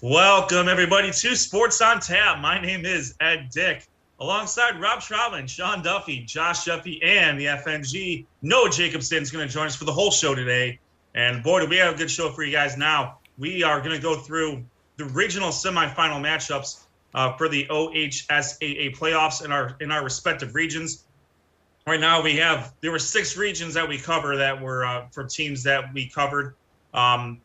Welcome, everybody, to Sports on Tap. My name is Ed Dick. Alongside Rob Troutman, Sean Duffy, Josh Duffy, and the FNG, Noah Jacobson is going to join us for the whole show today. And boy, do we have a good show for you guys now. We are going to go through the regional semifinal matchups for the OHSAA playoffs in our respective regions. Right now, there were 6 regions that we cover that were for teams that we covered.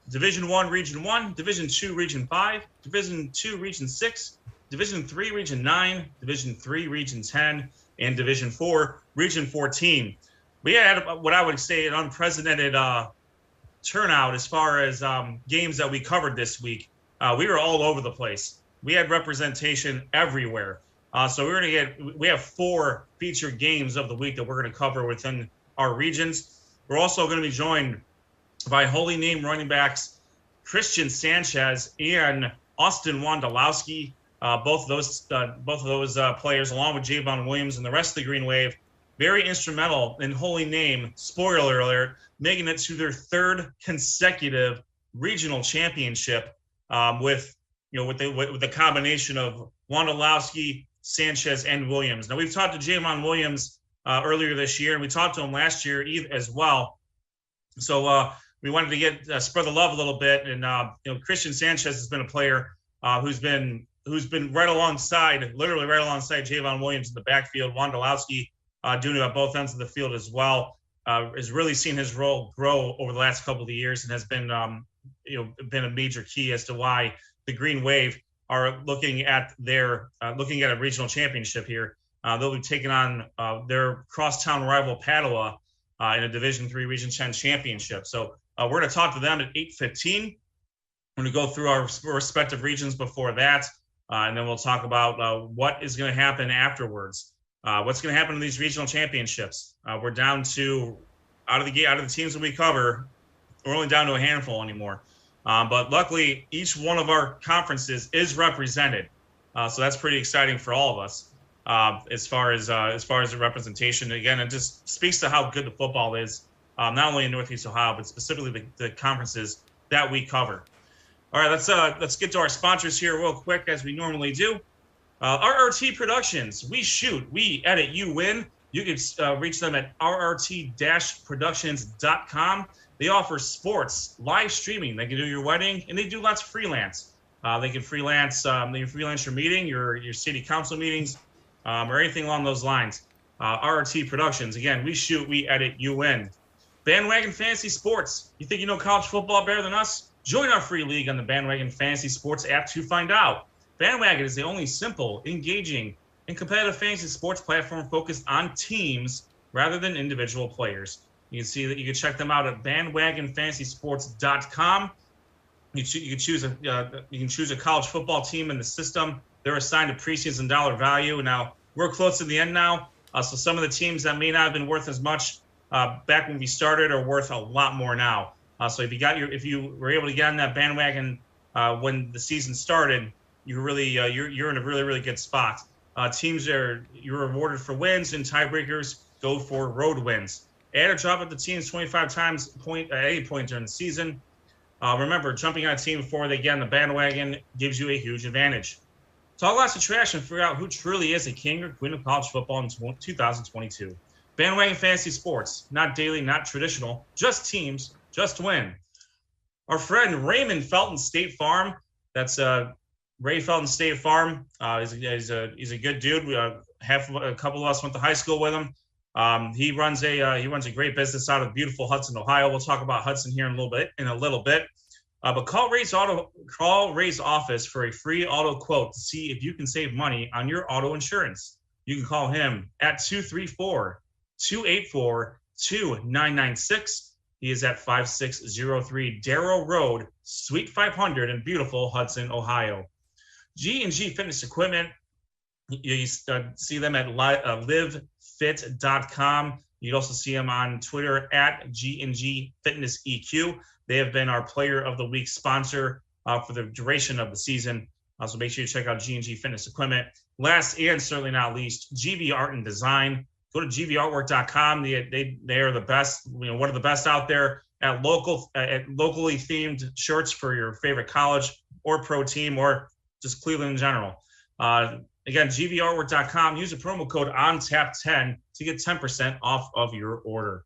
Division 1, Region 1, Division 2, Region 5, Division 2, Region 6, Division 3, Region 9, Division 3, Region 10, and Division 4, Region 14. We had what I would say an unprecedented turnout as far as games that we covered this week. We were all over the place. We had representation everywhere. So we have 4 featured games of the week that we're going to cover within our regions. We're also going to be joined by holy name running backs Kriztion Sanchez and Austin Wondolowski. Both of those players, along with Javon Williams and the rest of the Green Wave, very instrumental in holy name. Spoiler alert, making it to their 3rd consecutive regional championship with the combination of Wondolowski, Sanchez, and Williams. Now, we've talked to Javon Williams earlier this year, and we talked to him last year as well. So we wanted to spread the love a little bit, and Kriztion Sanchez has been a player who's been literally right alongside Javon Williams in the backfield. Wondolowski doing it at both ends of the field as well. Has really seen his role grow over the last couple of years, and has been been a major key as to why the Green Wave are looking at a regional championship here. They'll be taking on their crosstown rival Padua in a Division 3 Region 10 championship. So we're going to talk to them at 8:15. We're going to go through our respective regions before that, and then we'll talk about what is going to happen afterwards. What's going to happen in these regional championships? We're down to out of the teams that we cover, we're only down to a handful anymore. But luckily, each one of our conferences is represented, so that's pretty exciting for all of us. As far as the representation, again, it just speaks to how good the football is, not only in Northeast Ohio, but specifically the conferences that we cover. All right, let's get to our sponsors here real quick, as we normally do. RRT Productions. We shoot, we edit, you win. You can reach them at rrt-productions.com. They offer sports, live streaming. They can do your wedding, and they do lots of freelance. They can freelance your meeting, your city council meetings, or anything along those lines. RRT Productions. Again, we shoot, we edit, you win. Bandwagon Fantasy Sports. You think you know college football better than us? Join our free league on the Bandwagon Fantasy Sports app to find out. Bandwagon is the only simple, engaging, and competitive fantasy sports platform focused on teams rather than individual players. You can see that you can check them out at bandwagonfantasysports.com. You can choose a college football team in the system. They're assigned a preseason dollar value. Now we're close to the end now, so some of the teams that may not have been worth as much back when we started are worth a lot more now. So if you were able to get on that bandwagon when the season started, you're in a really, really good spot. You're rewarded for wins, and tiebreakers go for road wins. Add or drop up the teams 25 times at any point during the season. Remember, jumping on a team before they get on the bandwagon gives you a huge advantage. Talk lots of trash and figure out who truly is a king or queen of college football in 2022. Bandwagon Fantasy Sports. Not daily, not traditional. Just teams, just win. Our friend Raymond Felton State Farm. That's Ray Felton State Farm. He's a good dude. A couple of us went to high school with him. He runs a great business out of beautiful Hudson, Ohio. We'll talk about Hudson here in a little bit. But call Ray's office for a free auto quote to see if you can save money on your auto insurance. You can call him at 234-284-2996. He is at 5603 Darrow Road, Suite 500 in beautiful Hudson, Ohio. G&G Fitness Equipment. You see them at livefit.com. You can also see them on Twitter at G&G Fitness EQ. They have been our Player of the Week sponsor for the duration of the season. So make sure you check out G&G Fitness Equipment. Last and certainly not least, GV Art and Design. Go to gvartwork.com. They are the best, one of the best out there. at locally themed shirts for your favorite college or pro team or just Cleveland in general. Again, gvartwork.com. Use the promo code ONTAP10 to get 10% off of your order.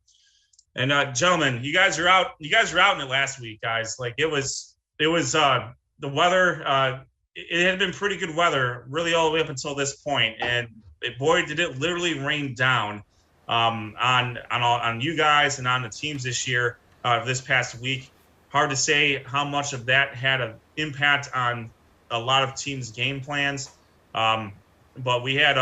And gentlemen, you guys are out. You guys were out in it last week, guys. Like it was the weather. It had been pretty good weather, really, all the way up until this point. And boy, did it literally rain down on you guys and on the teams this year. This past week, hard to say how much of that had an impact on a lot of teams' game plans. But we had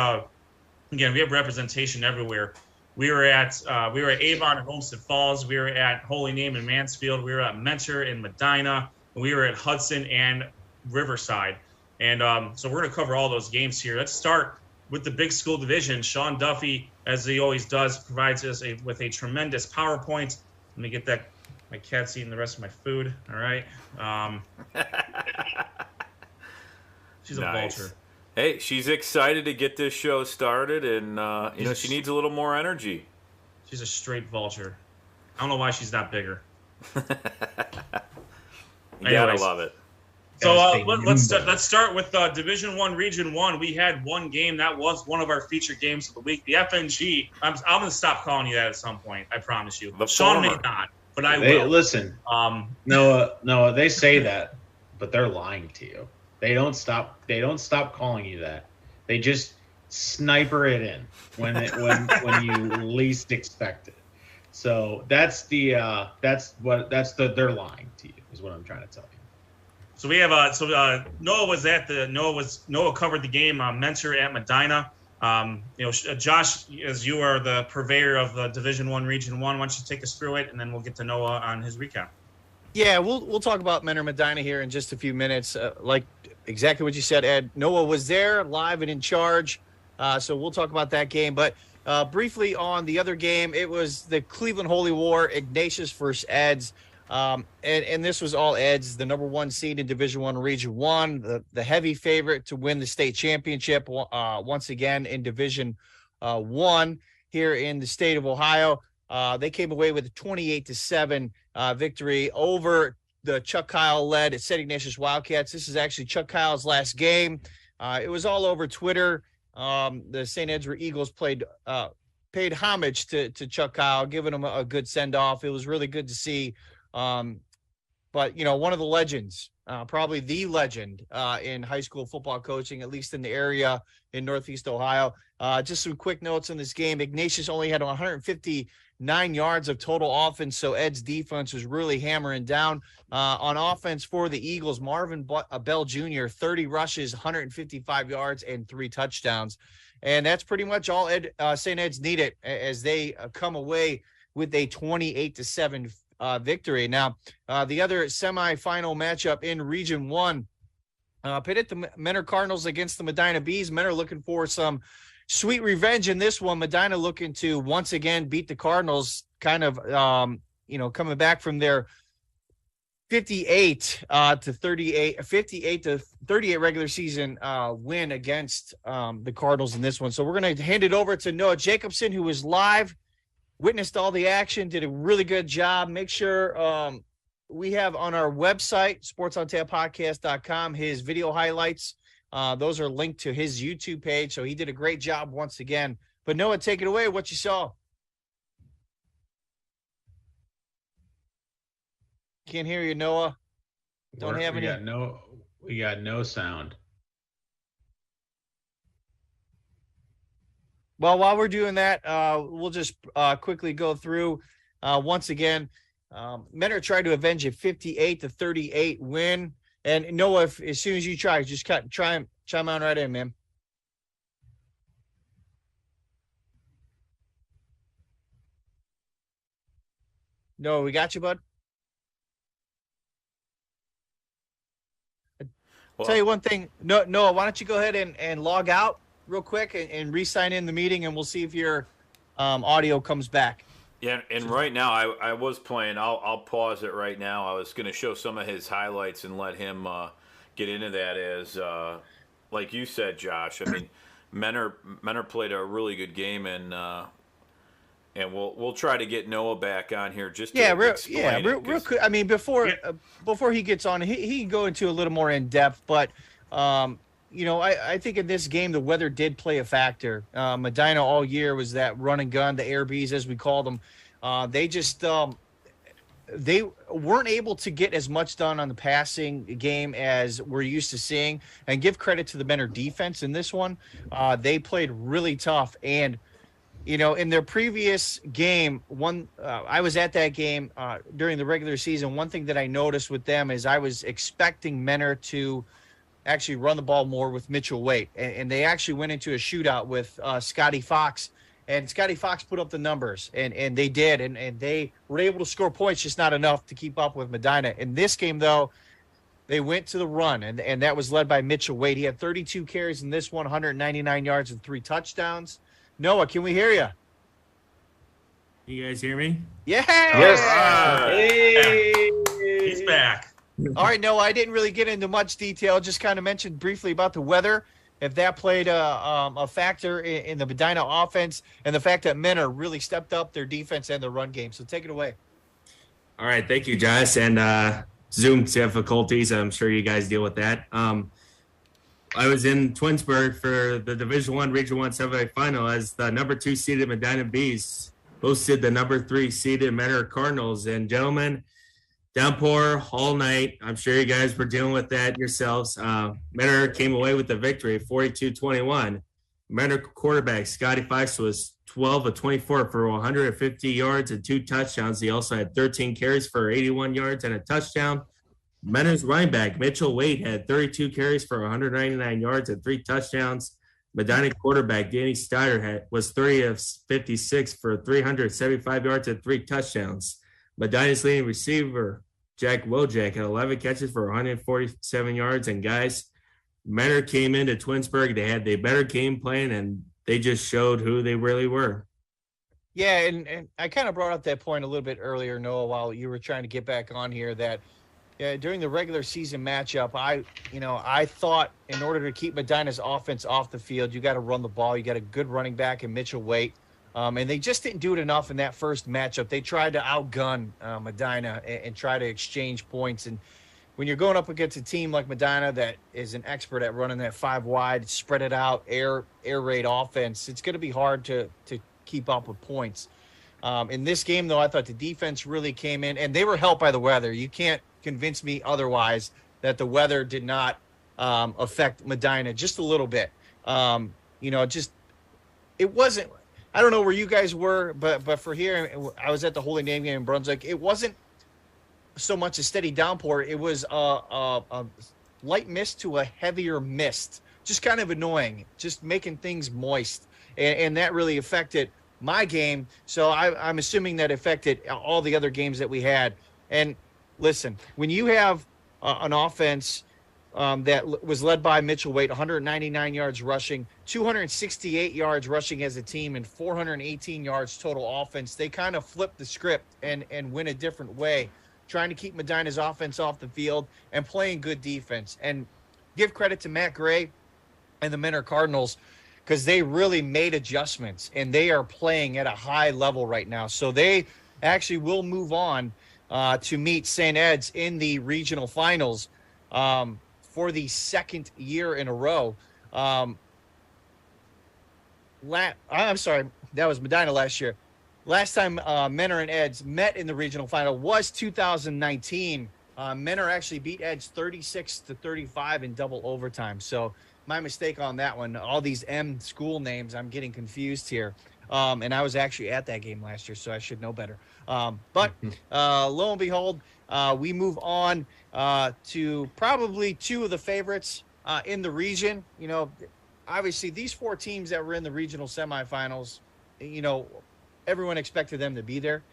again, we have representation everywhere. We were at Avon and Homestead Falls. We were at Holy Name in Mansfield. We were at Mentor in Medina. And we were at Hudson and Riverside. And so we're going to cover all those games here. Let's start with the big school division. Sean Duffy, as he always does, provides us with a tremendous PowerPoint. Let me get that. My cat's eating the rest of my food. All right. She's a vulture. Hey, she's excited to get this show started, and she needs a little more energy. She's a straight vulture. I don't know why she's not bigger. You gotta love it. So let's start with Division I, Region 1. We had one game that was one of our featured games of the week. The FNG. I'm going to stop calling you that at some point. I promise you. Sean may not, but I will. Listen, Noah, they say that, but they're lying to you. They don't stop calling you that. They just sniper it in when you least expect it. So they're lying to you is what I'm trying to tell you. So we have Noah covered the game. Mentor at Medina. Josh, as you are the purveyor of the Division I, Region 1, why don't you take us through it, and then we'll get to Noah on his recap. Yeah, we'll talk about Mentor Medina here in just a few minutes. Like exactly what you said, Ed. Noah was there, live and in charge, so we'll talk about that game. But briefly on the other game, it was the Cleveland Holy War, Ignatius versus Eds. And this was all Eds, the number 1 seed in Division I, Region 1, the heavy favorite to win the state championship once again in Division 1 here in the state of Ohio. They came away with a 28-7 victory over the Chuck Kyle-led St. Ignatius Wildcats. This is actually Chuck Kyle's last game. It was all over Twitter. The St. Edward Eagles paid homage to Chuck Kyle, giving him a good send-off. It was really good to see. But, one of the legends, probably the legend in high school football coaching, at least in the area in Northeast Ohio. Just some quick notes on this game. Ignatius only had 159 yards of total offense, so Ed's defense was really hammering down. On offense for the Eagles, Marvin Bell Jr., 30 rushes, 155 yards, and 3 touchdowns. And that's pretty much all St. Ed's needed as they come away with a 28-7 victory. Now, the other semifinal matchup in Region 1 pitted the Mentor Cardinals against the Medina Bees. Mentor looking for some sweet revenge in this one. Medina looking to once again beat the Cardinals, kind of, coming back from their 58 to 38 regular season win against the Cardinals in this one. So we're going to hand it over to Noah Jacobson, who was live, witnessed all the action, did a really good job. Make sure we have on our website, sportsontappodcast.com, his video highlights. Those are linked to his YouTube page. So he did a great job once again. But Noah, take it away, what you saw. Can't hear you, Noah. Don't have any. We got no sound. Well, while we're doing that, we'll just quickly go through once again. Mentor tried to avenge a 58-38 win. And Noah, as soon as you try, just chime on right in, man. No, we got you, bud. Well, tell you one thing, Noah, why don't you go ahead and log out real quick and re-sign in the meeting, and we'll see if your audio comes back. Yeah, and right now I was playing. I'll pause it right now. I was going to show some of his highlights and let him get into that. As like you said, Josh. I mean, Mentor played a really good game, and and we'll try to get Noah back on here just to explain it. Real quick. I mean, before he gets on, he can go into a little more in depth. But I think in this game the weather did play a factor. Medina all year was that run and gun, the air bees as we call them. They just they weren't able to get as much done on the passing game as we're used to seeing. And give credit to the Menor defense in this one. They played really tough. And, in their previous game, I was at that game during the regular season. One thing that I noticed with them is I was expecting Menor to actually run the ball more with Mitchell Waite. And they actually went into a shootout with Scotty Fox. And Scotty Fox put up the numbers, and they did, and they were able to score points, just not enough to keep up with Medina. In this game, though, they went to the run, and that was led by Mitchell Waite. He had 32 carries in this one, 199 yards and 3 touchdowns. Noah, can we hear you? You guys hear me? Yeah. Yes. Hey. He's back. All right, Noah, I didn't really get into much detail, just kind of mentioned briefly about the weather. If that played a factor in the Medina offense, and the fact that Menor really stepped up their defense and their run game. So take it away. All right. Thank you, Josh. And Zoom difficulties. I'm sure you guys deal with that. I was in Twinsburg for the Division I Region 1 semifinal as the number 2 seeded Medina Bees hosted the number 3 seeded Menor Cardinals. And gentlemen, downpour all night. I'm sure you guys were dealing with that yourselves. Menor came away with the victory, 42-21. Menor quarterback Scotty Fox was 12 of 24 for 150 yards and 2 touchdowns. He also had 13 carries for 81 yards and a touchdown. Menor's running back Mitchell Waite had 32 carries for 199 yards and 3 touchdowns. Medina quarterback Danny Steyer was 30 of 56 for 375 yards and 3 touchdowns. Medina's leading receiver, Jack Wojak, had 11 catches for 147 yards. And guys, Menor came into Twinsburg. They had the better game plan, and they just showed who they really were. Yeah, and I kind of brought up that point a little bit earlier, Noah, while you were trying to get back on here, that during the regular season matchup, I thought in order to keep Medina's offense off the field, you got to run the ball. You got a good running back in Mitchell Waite. And they just didn't do it enough in that first matchup. They tried to outgun Medina and try to exchange points. And when you're going up against a team like Medina that is an expert at running that 5 wide, spread it out, air raid offense, it's going to be hard to keep up with points. In this game, though, I thought the defense really came in, and they were helped by the weather. You can't convince me otherwise that the weather did not affect Medina just a little bit. It wasn't. I don't know where you guys were, but for here, I was at the Holy Name game in Brunswick. It wasn't so much a steady downpour. It was a light mist to a heavier mist, just kind of annoying, just making things moist. And that really affected my game. So I'm assuming that affected all the other games that we had. And listen, when you have an offense that was led by Mitchell Waite, 199 yards rushing, 268 yards rushing as a team, and 418 yards total offense, they kind of flipped the script and went a different way, trying to keep Medina's offense off the field and playing good defense. And give credit to Matt Gray and the Menor Cardinals, because they really made adjustments, and they are playing at a high level right now. So they actually will move on to meet St. Ed's in the regional finals for the second year in a row. I'm sorry, that was Medina last year. Last time Menor and Ed's met in the regional final was 2019. Menor actually beat Ed's 36-35 in double overtime. So my mistake on that one. All these M school names, I'm getting confused here. And I was actually at that game last year, so I should know better. But lo and behold, we move on to probably 2 of the favorites in the region. You know, obviously these 4 teams that were in the regional semifinals, you know, everyone expected them to be there.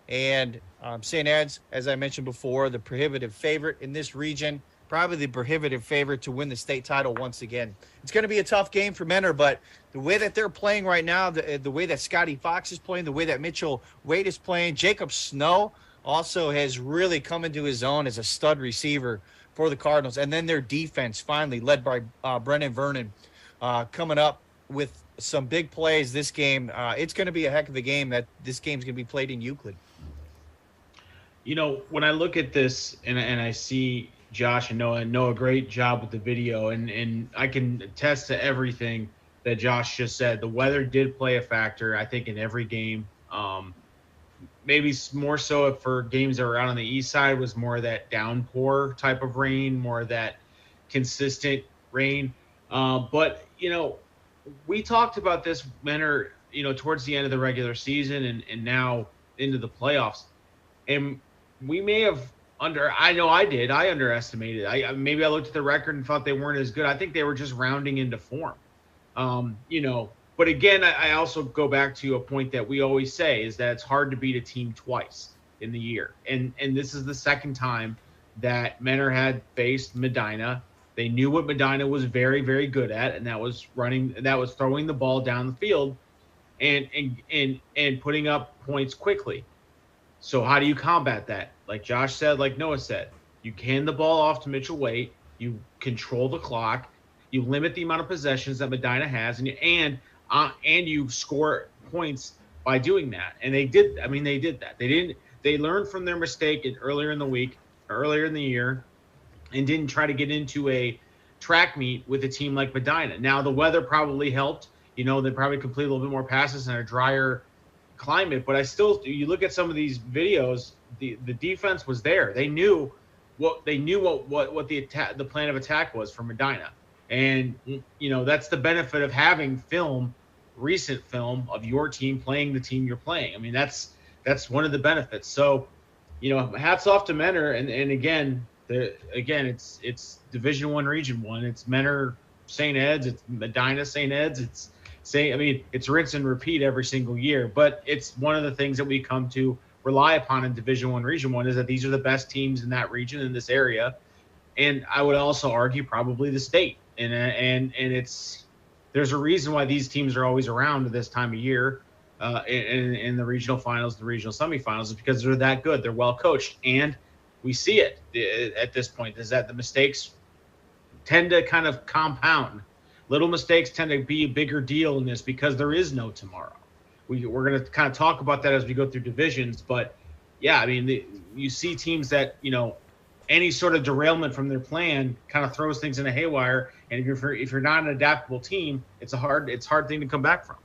And St. Ed's, as I mentioned before, the prohibitive favorite in this region, probably the prohibitive favorite to win the state title once again. It's going to be a tough game for Menor, but the way that they're playing right now, the way that Scotty Fox is playing, the way that Mitchell Waite is playing, Jacob Snow also has really come into his own as a stud receiver for the Cardinals. And then their defense, finally, led by Brennan Vernon, coming up with some big plays this game. It's going to be a heck of a game. That this game's going to be played in Euclid. You know, when I look at this and I see Josh and Noah, great job with the video, and I can attest to everything that Josh just said. The weather did play a factor, I think, in every game. Maybe more so for games that were out on the east side was more of that downpour type of rain, more of that consistent rain. But, you know, we talked about this, Menor, you know, towards the end of the regular season and now into the playoffs. And we may have I underestimated. Maybe I looked at the record and thought they weren't as good. I think they were just rounding into form. You know, but again, I also go back to a point that we always say is that it's hard to beat a team twice in the year. And this is the second time that Menor had faced Medina. They knew what Medina was very, very good at, and that was throwing the ball down the field and putting up points quickly. So how do you combat that? Like Josh said, like Noah said, you hand the ball off to Mitchell Waite, you control the clock, you limit the amount of possessions that Medina has, and you score points by doing that. And they did. I mean, they did that. They learned from their mistake earlier in the year, and didn't try to get into a track meet with a team like Medina. Now the weather probably helped. You know, they probably completed a little bit more passes in a drier climate, but you look at some of these videos, the defense was there. They knew what the plan of attack was for Medina. And, you know, that's the benefit of having recent film of your team playing the team you're playing. I mean, that's one of the benefits. So, you know, hats off to Menor. And again, it's Division I, Region I. It's Menor, St. Ed's. It's Medina, St. Ed's. It's rinse and repeat every single year. But it's one of the things that we come to rely upon in Division I, Region I is that these are the best teams in that region, in this area. And I would also argue probably the state. And there's a reason why these teams are always around at this time of year in the regional finals, the regional semifinals, is because they're that good. They're well coached. And we see it at this point, is that the mistakes tend to kind of compound. Little mistakes tend to be a bigger deal in this because there is no tomorrow. We're going to kind of talk about that as we go through divisions. But, yeah, I mean, you see teams that, you know, any sort of derailment from their plan kind of throws things in a haywire. And if you're not an adaptable team, it's a hard thing to come back from.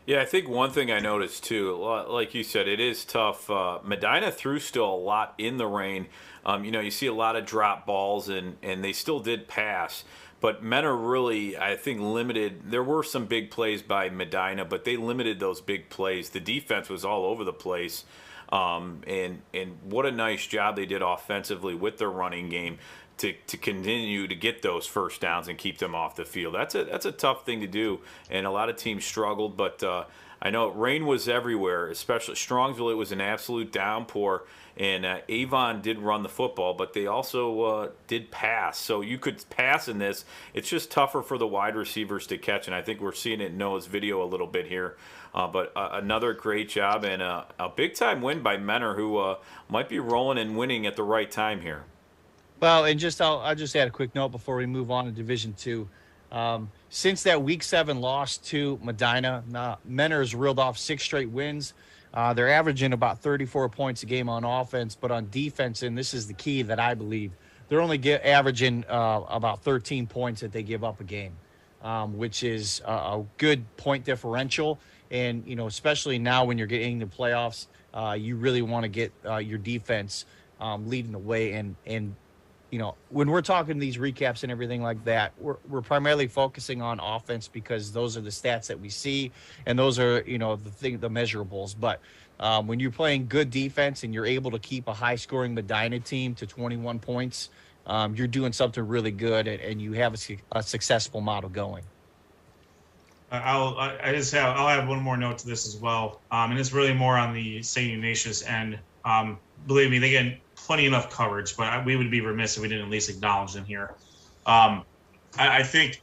Yeah, I think one thing I noticed too, like you said, it is tough. Medina threw still a lot in the rain. You know, you see a lot of drop balls, and they still did pass. But Menor really, I think, limited. There were some big plays by Medina, but they limited those big plays. The defense was all over the place. And what a nice job they did offensively with their running game to continue to get those first downs and keep them off the field. That's a tough thing to do, and a lot of teams struggled. But I know rain was everywhere, especially Strongsville. It was an absolute downpour, and Avon did run the football, but they also did pass. So you could pass in this. It's just tougher for the wide receivers to catch, and I think we're seeing it in Noah's video a little bit here. But another great job and a big-time win by Menor, who might be rolling and winning at the right time here. Well, and I'll just add a quick note before we move on to Division II. Since that Week 7 loss to Medina, Menor's reeled off 6 straight wins. They're averaging about 34 points a game on offense, but on defense, and this is the key that I believe, they're only averaging about 13 points that they give up a game, which is a good point differential. And, you know, especially now when you're getting into playoffs, you really want to get your defense leading the way. And you know, when we're talking these recaps and everything like that, we're primarily focusing on offense because those are the stats that we see, and those are, you know, the measurables. But when you're playing good defense and you're able to keep a high-scoring Medina team to 21 points, you're doing something really good, and you have a successful model going. I'll add one more note to this as well, and it's really more on the St. Ignatius end. Believe me, they get plenty enough coverage, but we would be remiss if we didn't at least acknowledge them here. I think,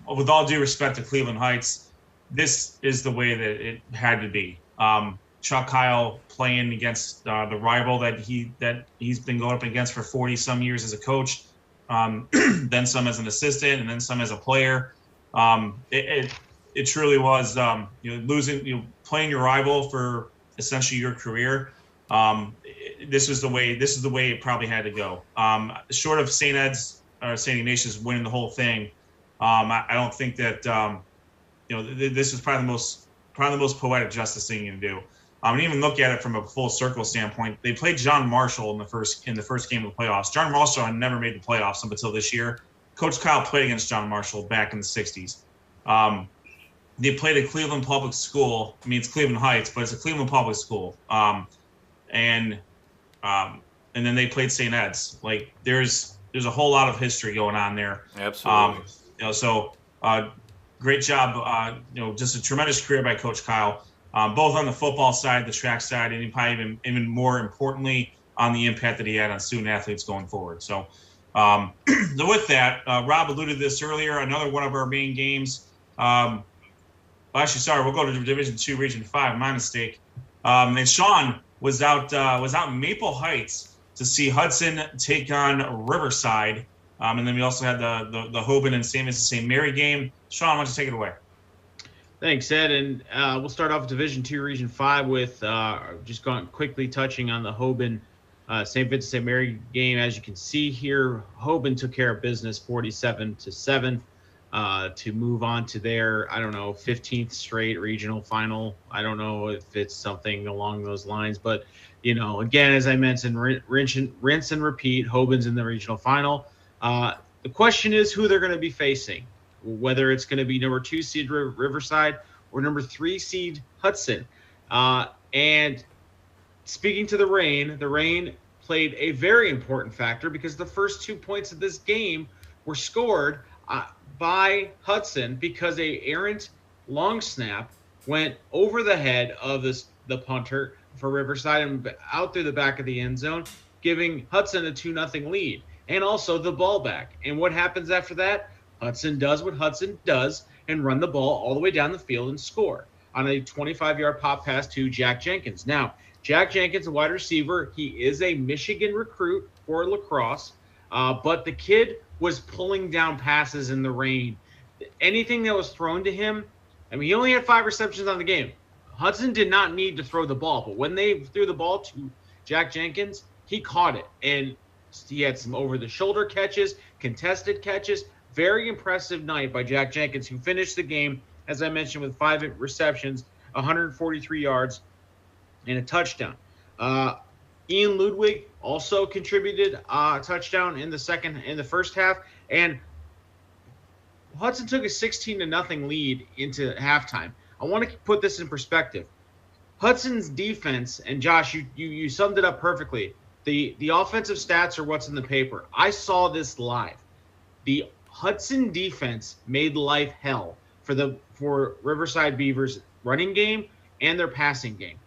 with all due respect to Cleveland Heights, this is the way that it had to be. Chuck Kyle playing against the rival that he's been going up against for 40 some years as a coach, then some as an assistant, and then some as a player. It truly was, losing, playing your rival for essentially your career. This is the way it probably had to go. Short of St. Ed's or St. Ignatius winning the whole thing, I don't think that this is probably the most poetic justice thing you can do. And even look at it from a full circle standpoint. They played John Marshall in the first game of the playoffs. John Marshall had never made the playoffs up until this year. Coach Kyle played against John Marshall back in the 60s. They played at Cleveland Public School. I mean, it's Cleveland Heights, but it's a Cleveland Public School. And then they played St. Ed's. Like there's a whole lot of history going on there. Absolutely. Great job. Just a tremendous career by Coach Kyle, both on the football side, the track side, and probably even more importantly on the impact that he had on student athletes going forward. So, with that, Rob alluded to this earlier. Another one of our main games. We'll go to Division II, Region 5. My mistake. And Sean was out in Maple Heights to see Hudson take on Riverside. And then we also had the Hoban and St. Mary game. Sean, why don't you take it away? Thanks, Ed. And we'll start off Division II, Region 5 with just quickly touching on the Hoban St. Vincent St. Mary game. As you can see here, Hoban took care of business 47-7 to move on to their, 15th straight regional final. I don't know if it's something along those lines, but, again, as I mentioned, rinse and repeat, Hoban's in the regional final. The question is who they're going to be facing, whether it's going to be number 2 seed Riverside or number 3 seed Hudson. And speaking to the rain played a very important factor because the first 2 points of this game were scored by Hudson because a errant long snap went over the head of the punter for Riverside and out through the back of the end zone, giving Hudson a 2-0 lead and also the ball back. And what happens after that? Hudson does what Hudson does and run the ball all the way down the field and score on a 25-yard pop pass to Jack Jenkins. Now, Jack Jenkins, a wide receiver, he is a Michigan recruit for lacrosse, but the kid was pulling down passes in the rain. Anything that was thrown to him, he only had 5 receptions on the game. Hudson did not need to throw the ball, but when they threw the ball to Jack Jenkins, he caught it. And he had some over-the-shoulder catches, contested catches. Very impressive night by Jack Jenkins, who finished the game, as I mentioned, with 5 receptions, 143 yards, and a touchdown. Ian Ludwig also contributed a touchdown in the first half, and Hudson took a 16-0 lead into halftime. I want to put this in perspective. Hudson's defense, and Josh, you summed it up perfectly. The offensive stats are what's in the paper. I saw this live. The Hudson defense made life hell for Riverside Beavers' running game and their passing game.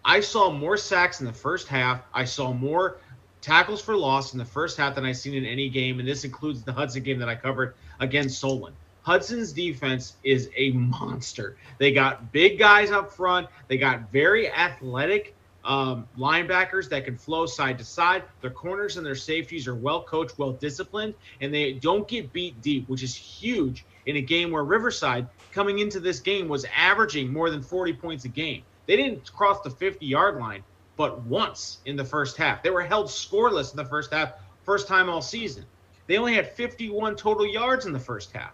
I saw more sacks in the first half. I saw more tackles for loss in the first half than I've seen in any game, and this includes the Hudson game that I covered against Solon. Hudson's defense is a monster. They got big guys up front. They got very athletic linebackers that can flow side to side. Their corners and their safeties are well coached, well disciplined, and they don't get beat deep, which is huge in a game where Riverside, coming into this game, was averaging more than 40 points a game. They didn't cross the 50-yard line but once in the first half. They were held scoreless in the first half, first time all season. They only had 51 total yards in the first half.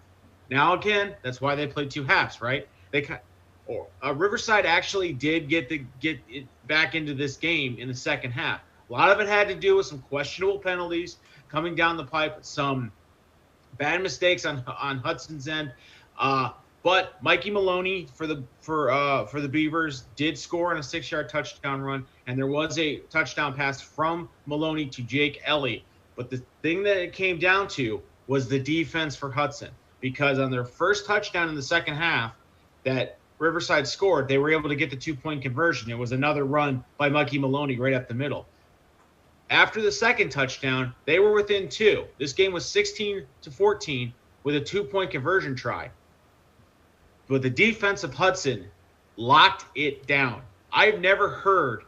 Now, again, that's why they played 2 halves, right? Riverside actually did get it back into this game in the second half. A lot of it had to do with some questionable penalties coming down the pipe, some bad mistakes on Hudson's end. But Mikey Maloney for the Beavers did score on a 6-yard touchdown run, and there was a touchdown pass from Maloney to Jake Ellie. But the thing that it came down to was the defense for Hudson, because on their first touchdown in the second half that Riverside scored, they were able to get the 2-point conversion. It was another run by Mikey Maloney right up the middle. After the second touchdown, they were within 2. This game was 16-14 with a 2-point conversion try. But the defense of Hudson locked it down. I've never heard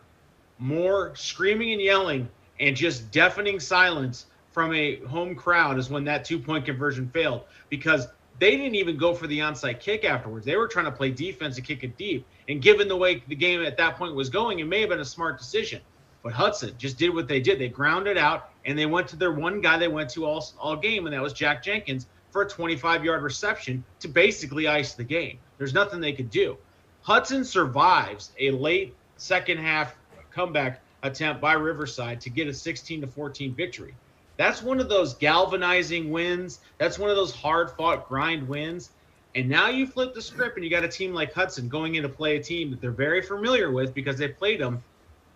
more screaming and yelling and just deafening silence from a home crowd as when that 2-point conversion failed, because they didn't even go for the onside kick afterwards. They were trying to play defense and kick it deep. And given the way the game at that point was going, it may have been a smart decision. But Hudson just did what they did. They grounded out, and they went to their one guy they went to all game, and that was Jack Jenkins for a 25-yard reception to basically ice the game. There's nothing they could do. Hudson survives a late second half comeback attempt by Riverside to get a 16-14 victory. That's one of those galvanizing wins. That's one of those hard-fought grind wins. And now you flip the script and you got a team like Hudson going in to play a team that they're very familiar with because they've played them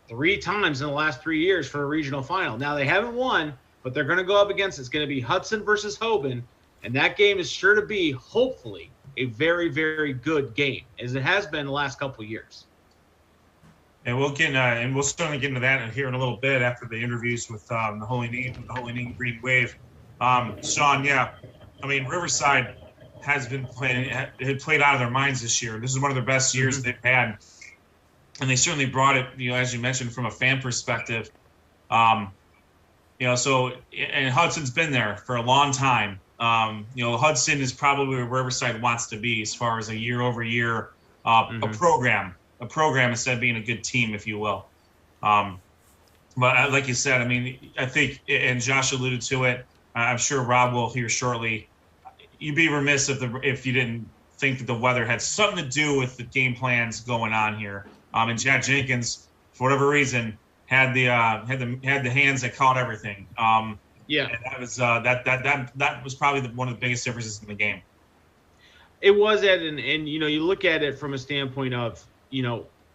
3 times in the last 3 years for a regional final. Now they haven't won, but they're going to go up against it's going to be Hudson versus Hoban, and that game is sure to be, hopefully, a very, very good game, as it has been the last couple of years. And we'll certainly get into that here in a little bit after the interviews with the Holy Name Green Wave. Sean, yeah, I mean Riverside had played out of their minds this year. This is one of their best years they've had, and they certainly brought it. As you mentioned, from a fan perspective, So and Hudson's been there for a long time. Hudson is probably where Riverside wants to be as far as a year-over-year a program instead of being a good team, if you will. But like you said, I mean, I think, and Josh alluded to it, I'm sure Rob will hear shortly, you'd be remiss if you didn't think that the weather had something to do with the game plans going on here. And Jack Jenkins, for whatever reason, had the hands that caught everything. Yeah, and that was probably one of the biggest differences in the game. It was, Ed, and you look at it from a standpoint of,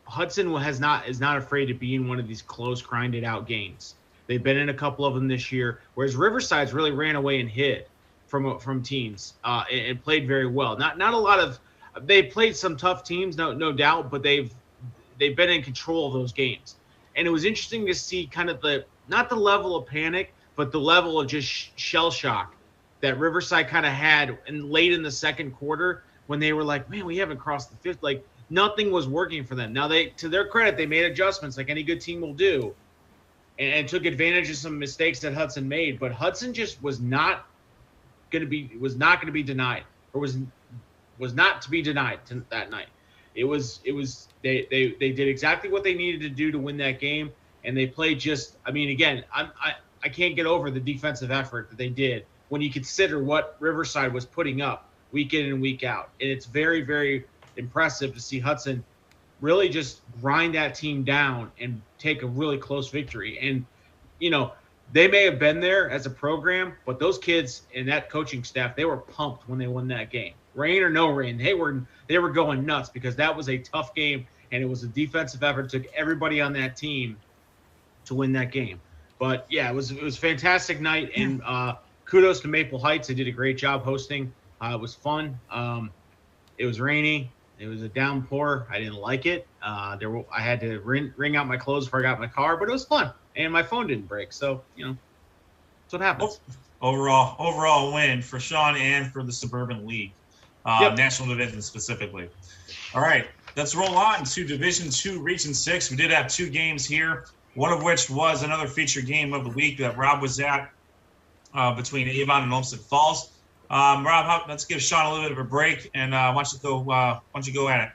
Hudson is not afraid to be in one of these close, grinded out games. They've been in a couple of them this year, whereas Riverside's really ran away and hid from teams and played very well. Not a lot of they played some tough teams, no doubt, but they've been in control of those games. And it was interesting to see kind of not the level of panic, but the level of just shell shock that Riverside kind of had late in the second quarter when they were like, man, we haven't crossed the fifth. Like, nothing was working for them. Now, to their credit, they made adjustments like any good team will do and took advantage of some mistakes that Hudson made. But Hudson just was not going to be denied, or was not to be denied that night. They did exactly what they needed to do to win that game, and they played again, I can't get over the defensive effort that they did when you consider what Riverside was putting up week in and week out. And it's very, very impressive to see Hudson really just grind that team down and take a really close victory. And, they may have been there as a program, but those kids and that coaching staff, they were pumped when they won that game. Rain or no rain, they were going nuts because that was a tough game, and it was a defensive effort. It took everybody on that team to win that game. But yeah, it was a fantastic night, and kudos to Maple Heights. They did a great job hosting. It was fun. It was rainy. It was a downpour. I didn't like it. I had to wring out my clothes before I got in my car, but it was fun, and my phone didn't break. So that's what happens. Overall win for Sean and for the Suburban League, National Division specifically. All right, let's roll on to Division II, Region 6. We did have 2 games here, one of which was another feature game of the week that Rob was at between Avon and Olmsted Falls. Rob, let's give Sean a little bit of a break, and why don't you go at it?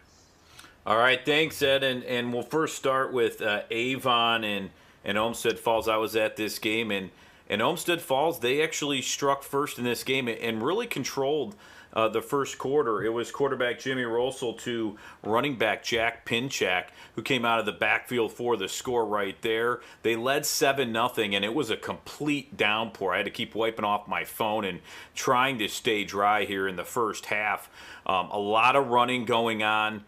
All right, thanks, Ed, and we'll first start with Avon and Olmsted Falls. I was at this game, and Olmsted Falls, they actually struck first in this game and really controlled the first quarter. It was quarterback Jimmy Rosel to running back Jack Pinchak, who came out of the backfield for the score right there. They led 7-0, and it was a complete downpour. I had to keep wiping off my phone and trying to stay dry here in the first half. A lot of running going on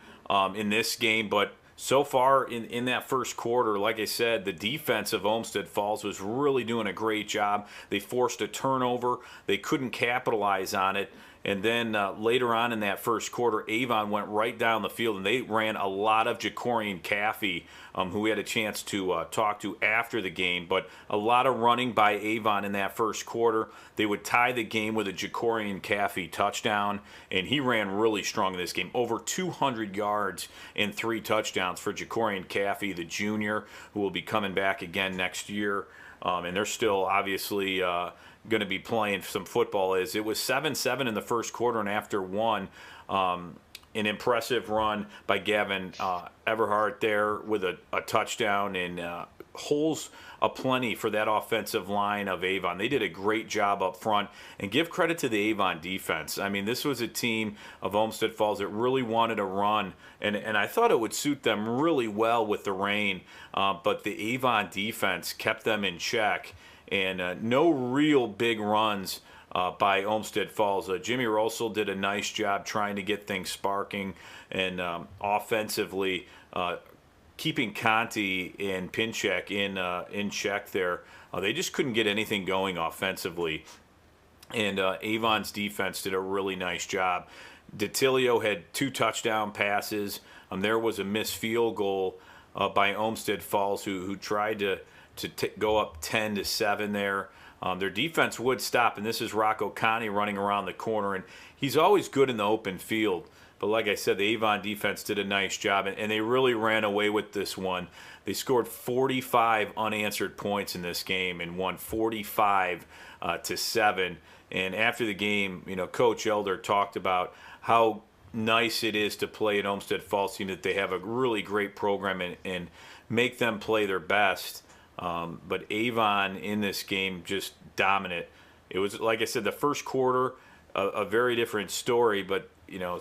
in this game, but so far in that first quarter, like I said, the defense of Olmsted Falls was really doing a great job. They forced a turnover. They couldn't capitalize on it. And then later on in that first quarter, Avon went right down the field, and they ran a lot of Jacorian Caffey, who we had a chance to talk to after the game. But a lot of running by Avon in that first quarter. They would tie the game with a Jacorian Caffey touchdown, and he ran really strong in this game. Over 200 yards and 3 touchdowns for Jacorian Caffey, the junior, who will be coming back again next year. And they're still obviously going to be playing some football is. It was 7-7 in the first quarter, and after one, an impressive run by Gavin Everhart there with a touchdown, and holes aplenty for that offensive line of Avon. They did a great job up front, and give credit to the Avon defense. I mean, this was a team of Olmsted Falls that really wanted to run, and I thought it would suit them really well with the rain, but the Avon defense kept them in check, and no real big runs by Olmsted Falls. Jimmy Russell did a nice job trying to get things sparking, and offensively keeping Conti and Pinchek in check there. They just couldn't get anything going offensively, and Avon's defense did a really nice job. DeTilio had 2 touchdown passes. There was a missed field goal by Olmsted Falls, who tried to go up 10-7 there. Their defense would stop, and this is Rocco Conti running around the corner, and he's always good in the open field. But like I said, the Avon defense did a nice job, and they really ran away with this one. They scored 45 unanswered points in this game and won 45-7. And after the game, Coach Elder talked about how nice it is to play an Olmsted Falls team, that they have a really great program and make them play their best. But Avon in this game just dominant. It was, like I said, the first quarter, a very different story, but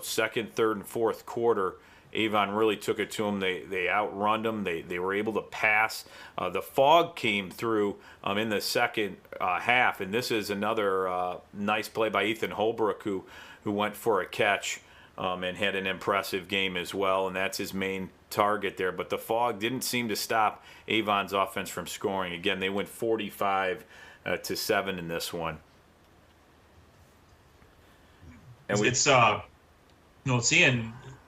second, third, and fourth quarter, Avon really took it to them. They outrun them. They were able to pass. The fog came through in the second half, and this is another nice play by Ethan Holbrook, who went for a catch and had an impressive game as well, and that's his main target there. But the fog didn't seem to stop Avon's offense from scoring. Again, they went 45-7 in this one. And it's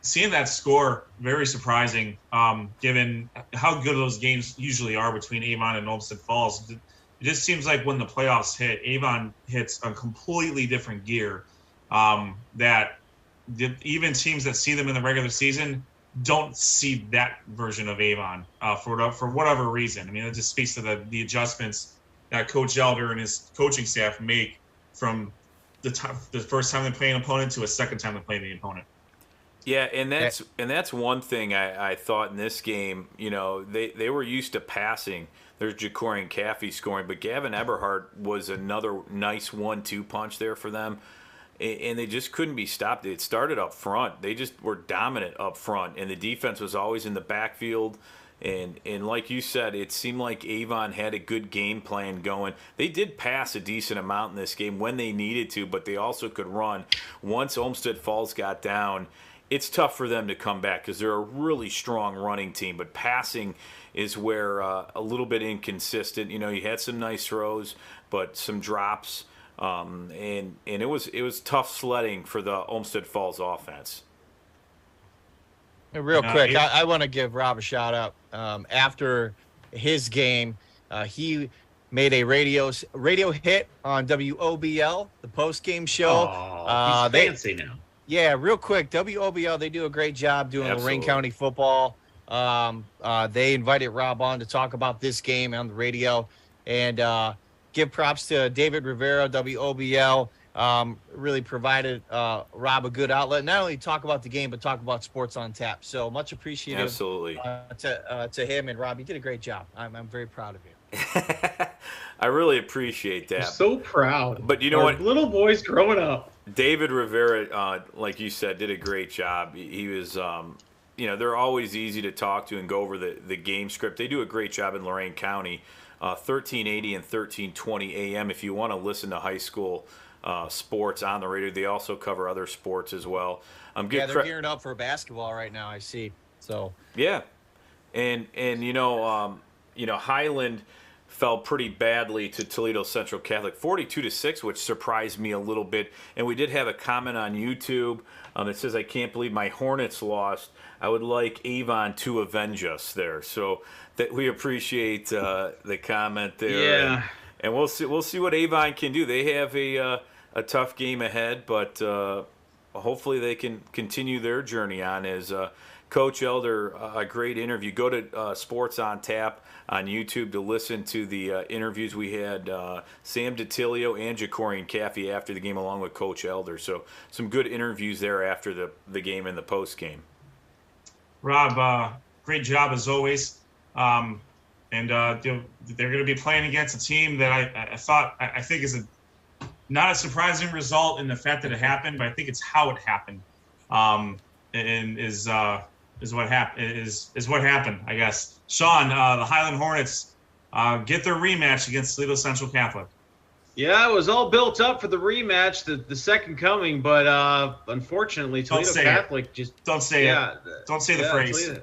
seeing that score, very surprising, given how good those games usually are between Avon and Olmsted Falls. It just seems like when the playoffs hit, Avon hits a completely different gear, that even teams that see them in the regular season don't see that version of Avon for whatever reason. I mean, it just speaks to the adjustments that Coach Elder and his coaching staff make from the first time they play an opponent to a second time they play the opponent. Yeah, and that's one thing I thought in this game. They were used to passing. There's Jacorian Caffey scoring, but Gavin Eberhardt was another nice 1-2 punch there for them, and they just couldn't be stopped. It started up front. They just were dominant up front, and the defense was always in the backfield. And like you said, it seemed like Avon had a good game plan going. They did pass a decent amount in this game when they needed to, but they also could run. Once Olmsted Falls got down, it's tough for them to come back because they're a really strong running team, but passing is where a little bit inconsistent. You had some nice throws, but some drops, and it was tough sledding for the Olmsted Falls offense. Real quick, I want to give Rob a shout out. After his game, he made a radio hit on WOBL, the post game show. He's fancy now. Yeah, real quick, WOBL, they do a great job doing Lorraine County football. They invited Rob on to talk about this game on the radio, and give props to David Rivera, WOBL. Really provided Rob a good outlet, not only talk about the game, but talk about sports on tap. So much appreciated. Absolutely. To him, and Rob, you did a great job. I'm very proud of you. I really appreciate that. I'm so proud. But you know what? Little boys growing up. David Rivera, like you said, did a great job. He was, they're always easy to talk to and go over the game script. They do a great job in Lorraine County. 1380 and 1320 AM if you want to listen to high school sports on the radio. They also cover other sports as well. They're gearing up for basketball right now, I see. So yeah, and Highland fell pretty badly to Toledo Central Catholic, 42-6, which surprised me a little bit. And we did have a comment on YouTube that says, "I can't believe my Hornets lost. I would like Avon to avenge us there." So that we appreciate the comment there. Yeah. And we'll see what Avon can do. They have a tough game ahead, but hopefully they can continue their journey on as Coach Elder, a great interview. Go to Sports on Tap on YouTube to listen to the interviews we had Sam DiTilio and Jacorian Caffey after the game, along with Coach Elder. So some good interviews there after the game and the post game. Rob, great job as always. And they're going to be playing against a team that I think is not a surprising result in the fact that it happened, but I think it's how it happened. And is what happened, I guess. Sean, the Highland Hornets get their rematch against Toledo Central Catholic. Yeah, it was all built up for the rematch, the second coming, but unfortunately, Toledo Catholic just don't say it. Don't say the phrase.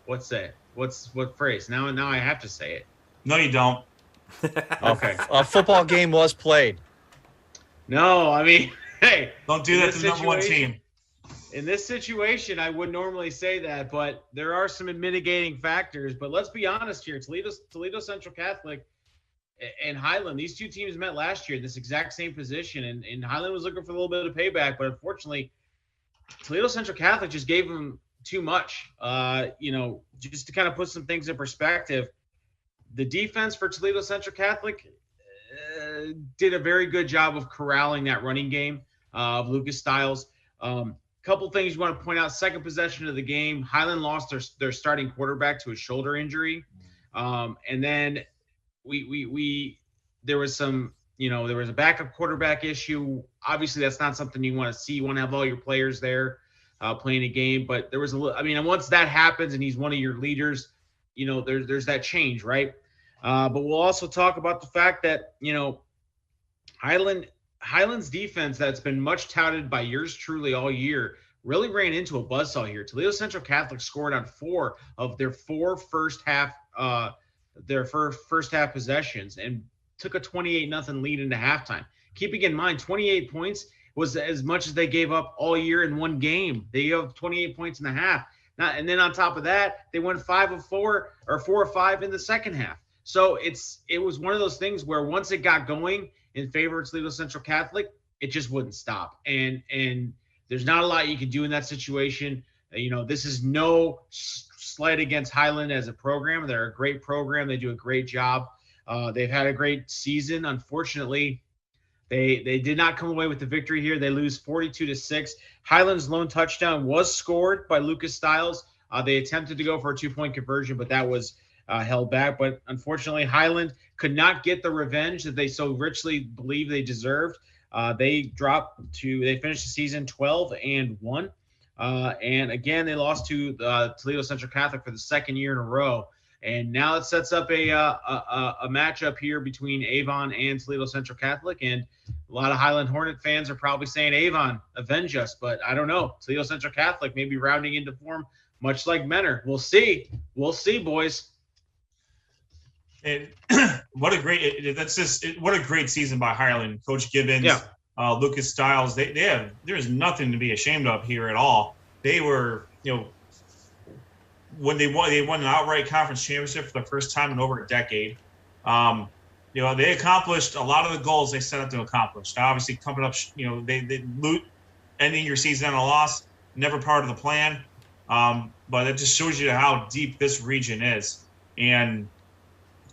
What phrase? Now I have to say it. No, you don't. Okay. A football game was played. No, I mean, hey, don't do that to the number one team. In this situation, I would normally say that, but there are some mitigating factors. But let's be honest here: Toledo Central Catholic and Highland, these two teams met last year in this exact same position, and Highland was looking for a little bit of payback, but unfortunately, Toledo Central Catholic just gave them too much. Just to kind of put some things in perspective, the defense for Toledo Central Catholic did a very good job of corralling that running game of Lucas Stiles. Couple things you want to point out. Second possession of the game, Highland lost their starting quarterback to a shoulder injury, and then there was a backup quarterback issue. Obviously, that's not something you want to see. You want to have all your players there playing a game, but there was once that happens and he's one of your leaders, there's that change, right? But we'll also talk about the fact that Highland's defense, that's been much touted by yours truly all year, really ran into a buzzsaw here. Toledo Central Catholic scored on 4 of their 4 first half possessions and took a 28-0 lead into halftime. Keeping in mind, 28 points was as much as they gave up all year in one game. They gave up 28 points in the half. And then on top of that, they went 5 of 4 or 4 of 5 in the second half. So it was one of those things where once it got going in favor of Toledo Central Catholic, it just wouldn't stop. And there's not a lot you can do in that situation. This is no slight against Highland as a program. They're a great program. They do a great job. They've had a great season. Unfortunately, they did not come away with the victory here. They lose 42-6. Highland's lone touchdown was scored by Lucas Stiles. They attempted to go for a 2-point conversion, but that was held back. But unfortunately, Highland could not get the revenge that they so richly believe they deserved. They finished the season 12-1. And again, they lost to Toledo Central Catholic for the second year in a row. And now it sets up a matchup here between Avon and Toledo Central Catholic. And a lot of Highland Hornet fans are probably saying, Avon, avenge us. But I don't know. Toledo Central Catholic may be rounding into form, much like Menor. We'll see. We'll see, boys. And what a great season by Highland. Coach Gibbons, Lucas Stiles. There's nothing to be ashamed of here at all. They were, when they won an outright conference championship for the first time in over a decade. They accomplished a lot of the goals they set out to accomplish. Now, obviously, coming up, ending your season on a loss, never part of the plan. But it just shows you how deep this region is. And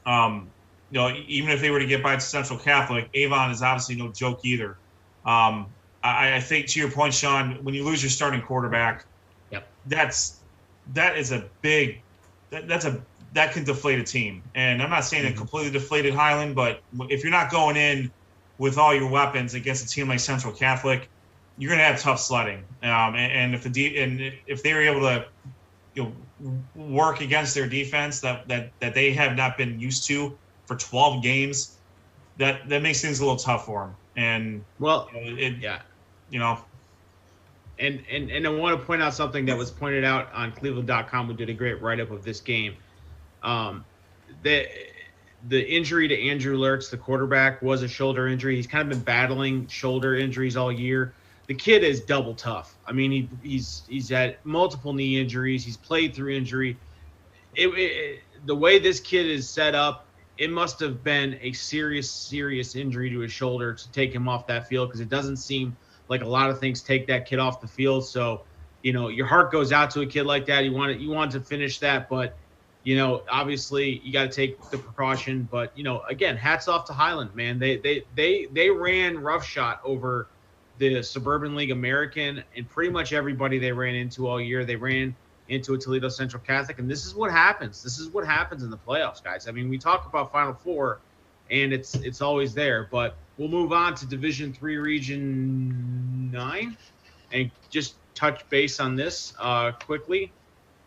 even if they were to get by Central Catholic, Avon is obviously no joke either. I think, to your point, Sean, when you lose your starting quarterback, that can deflate a team. And I'm not saying it completely deflated Highland, but if you're not going in with all your weapons against a team like Central Catholic, you're going to have tough sledding. And if they were able to, work against their defense that they have not been used to for 12 games, that makes things a little tough for them. And And I want to point out something that was pointed out on Cleveland.com, who did a great write-up of this game. The injury to Andrew Lurks, the quarterback, was a shoulder injury. He's kind of been battling shoulder injuries all year. The kid is double tough. I mean, he's had multiple knee injuries. He's played through injury. The way this kid is set up, it must have been a serious injury to his shoulder to take him off that field, because it doesn't seem like a lot of things take that kid off the field. So your heart goes out to a kid like that. You want to finish that, but obviously you got to take the precaution. But again, hats off to Highland, man. They ran roughshot over the Suburban League American and pretty much everybody they ran into all year. They ran into a Toledo Central Catholic, and this is what happens. This is what happens in the playoffs, guys. I mean, we talk about Final Four, and it's always there. But we'll move on to Division III, Region 9, and just touch base on this quickly.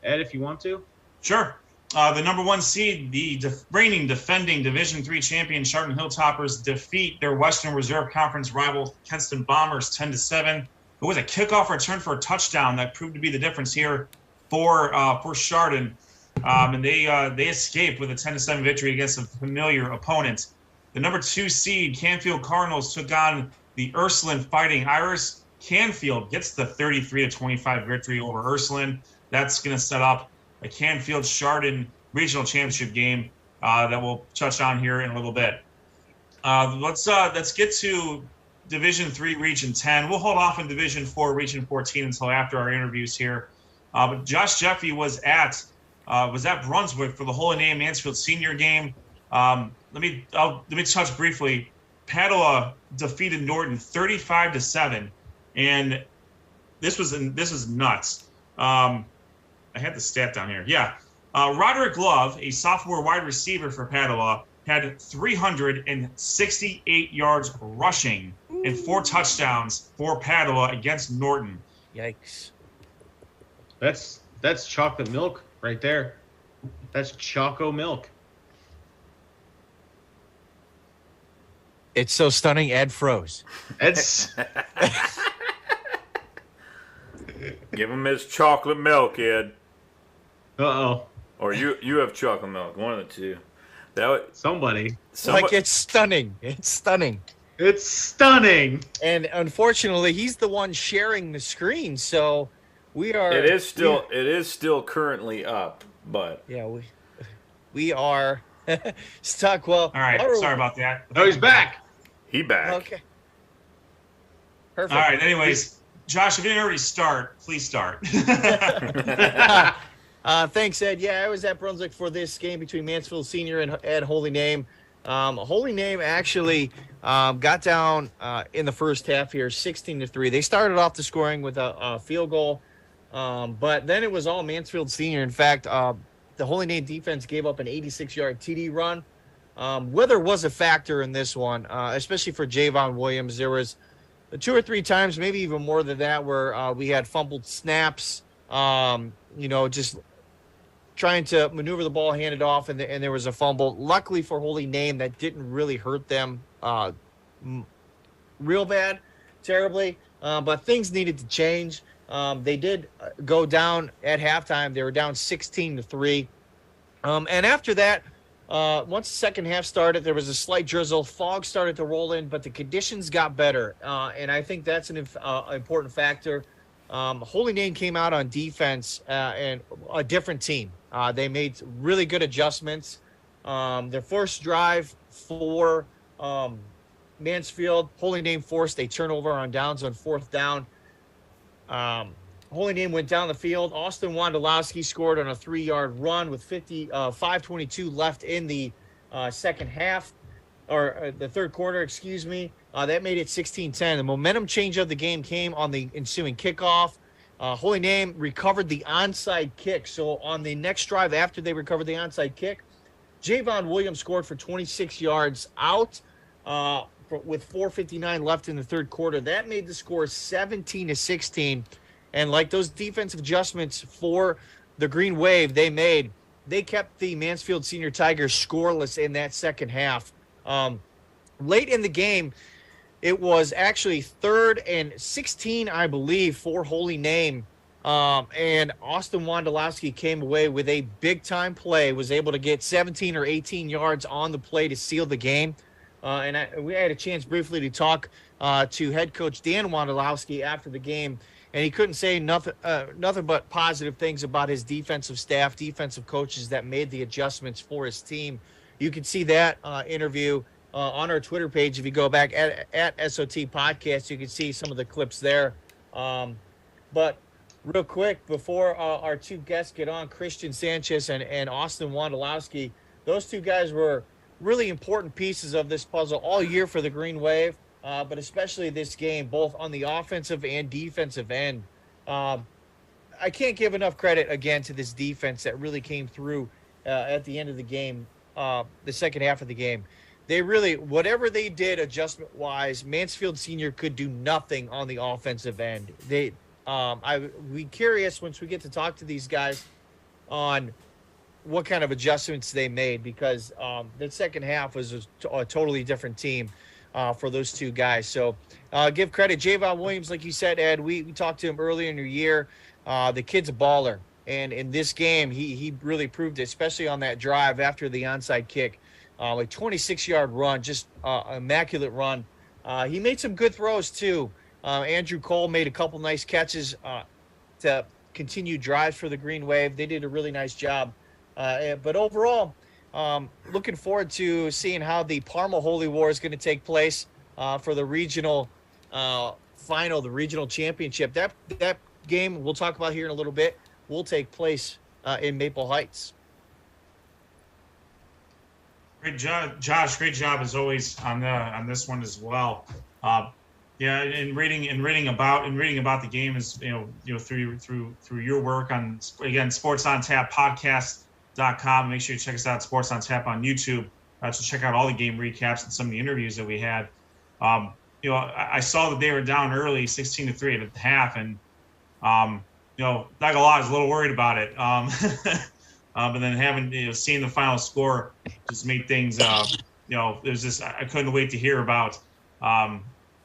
Ed, if you want to. Sure. The number 1 seed, the reigning defending Division III champion Chardon Hilltoppers, defeat their Western Reserve Conference rival Kenston Bombers 10-7. It was a kickoff return for a touchdown that proved to be the difference here for Chardon, and they escaped with a 10-7 victory against a familiar opponent. The number 2 seed Canfield Cardinals took on the Ursuline Fighting Irish. Canfield gets the 33-25 victory over Ursuline. That's going to set up a Canfield Chardon regional championship game that we'll touch on here in a little bit. Let's get to Division III, Region 10. We'll hold off in Division 4, Region 14 until after our interviews here. But Josh Jeffy was at Brunswick for the Holy Name Mansfield Senior game. Let me touch briefly. Padua defeated Norton 35-7, and this was nuts. I had the stat down here. Yeah, Roderick Love, a sophomore wide receiver for Padua, had 368 yards rushing and 4 touchdowns for Padua against Norton. Yikes. That's chocolate milk right there. That's Choco milk. It's so stunning, Ed froze. It's Give him his chocolate milk, Ed. Uh-oh. Or you have chocolate milk. One of the two. Somebody. Like, it's stunning. It's stunning. It's stunning. And unfortunately, he's the one sharing the screen, so we are. It is still currently up, but yeah, we are stuck. Well, all right. Sorry about that. Oh, he's back. He back. Okay. Perfect. All right. Anyways, Josh, if you didn't already start, please start. Thanks, Ed. Yeah, I was at Brunswick for this game between Mansfield Senior and Holy Name. Holy Name actually got down in the first half here, 16-3. They started off the scoring with a field goal, but then it was all Mansfield Senior. In fact, the Holy Name defense gave up an 86-yard TD run. Weather was a factor in this one, especially for Javon Williams. There was 2 or 3 times, maybe even more than that, where we had fumbled snaps, just trying to maneuver the ball, hand it off, and there was a fumble. Luckily for Holy Name, that didn't really hurt them real bad, terribly, but things needed to change. They did go down at halftime. They were down 16-3. And after that, once the second half started, there was a slight drizzle. Fog started to roll in, but the conditions got better. And I think that's an important factor. Holy Name came out on defense and a different team. They made really good adjustments. Their first drive for Mansfield, Holy Name forced a turnover on downs on 4th down. Holy Name went down the field. Austin Wondolowski scored on a 3-yard run with 5:22 left in the second half, or the third quarter, excuse me. That made it 16-10. The momentum change of the game came on the ensuing kickoff. Holy Name recovered the onside kick. So on the next drive after they recovered the onside kick, Javon Williams scored for 26 yards out with 4:59 left in the third quarter. That made the score 17-16. And like those defensive adjustments for the Green Wave they kept the Mansfield Senior Tigers scoreless in that second half. Late in the game, it was actually 3rd and 16, I believe, for Holy Name. And Austin Wondolowski came away with a big-time play, was able to get 17 or 18 yards on the play to seal the game. We had a chance briefly to talk to head coach Dan Wondolowski after the game, and he couldn't say nothing but positive things about his defensive staff, defensive coaches that made the adjustments for his team. You can see that interview on our Twitter page. If you go back at SOT Podcast, you can see some of the clips there. But Real quick, before our two guests get on, Kriztion Sanchez and Austin Wondolowski, those two guys were really important pieces of this puzzle all year for the Green Wave, but especially this game, both on the offensive and defensive end. Um, I can't give enough credit again to this defense that really came through at the end of the game, the second half of the game. They really, whatever they did adjustment wise, Mansfield Senior could do nothing on the offensive end. We curious once we get to talk to these guys on what kind of adjustments they made, because the second half was a totally different team for those two guys. So give credit. Javon Williams, like you said, Ed, we talked to him earlier in the year. The kid's a baller. And in this game, he really proved it, especially on that drive after the onside kick. A 26-yard run, just immaculate run. He made some good throws, too. Andrew Cole made a couple nice catches to continue drives for the Green Wave. They did a really nice job. But overall, looking forward to seeing how the Parma Holy War is going to take place for the regional final, the regional championship. That game we'll talk about here in a little bit will take place in Maple Heights. Great job, Josh. Great job as always on this one as well. Yeah, in reading about the game is through your work on, again, Sports on Tap podcast.com. Make sure you check us out, Sports on Tap on YouTube, to check out all the game recaps and some of the interviews that we had. I saw that they were down early, 16-3 at the half, and not gonna lie, I was a little worried about it. But then seeing the final score just made things, there's just, I couldn't wait to hear about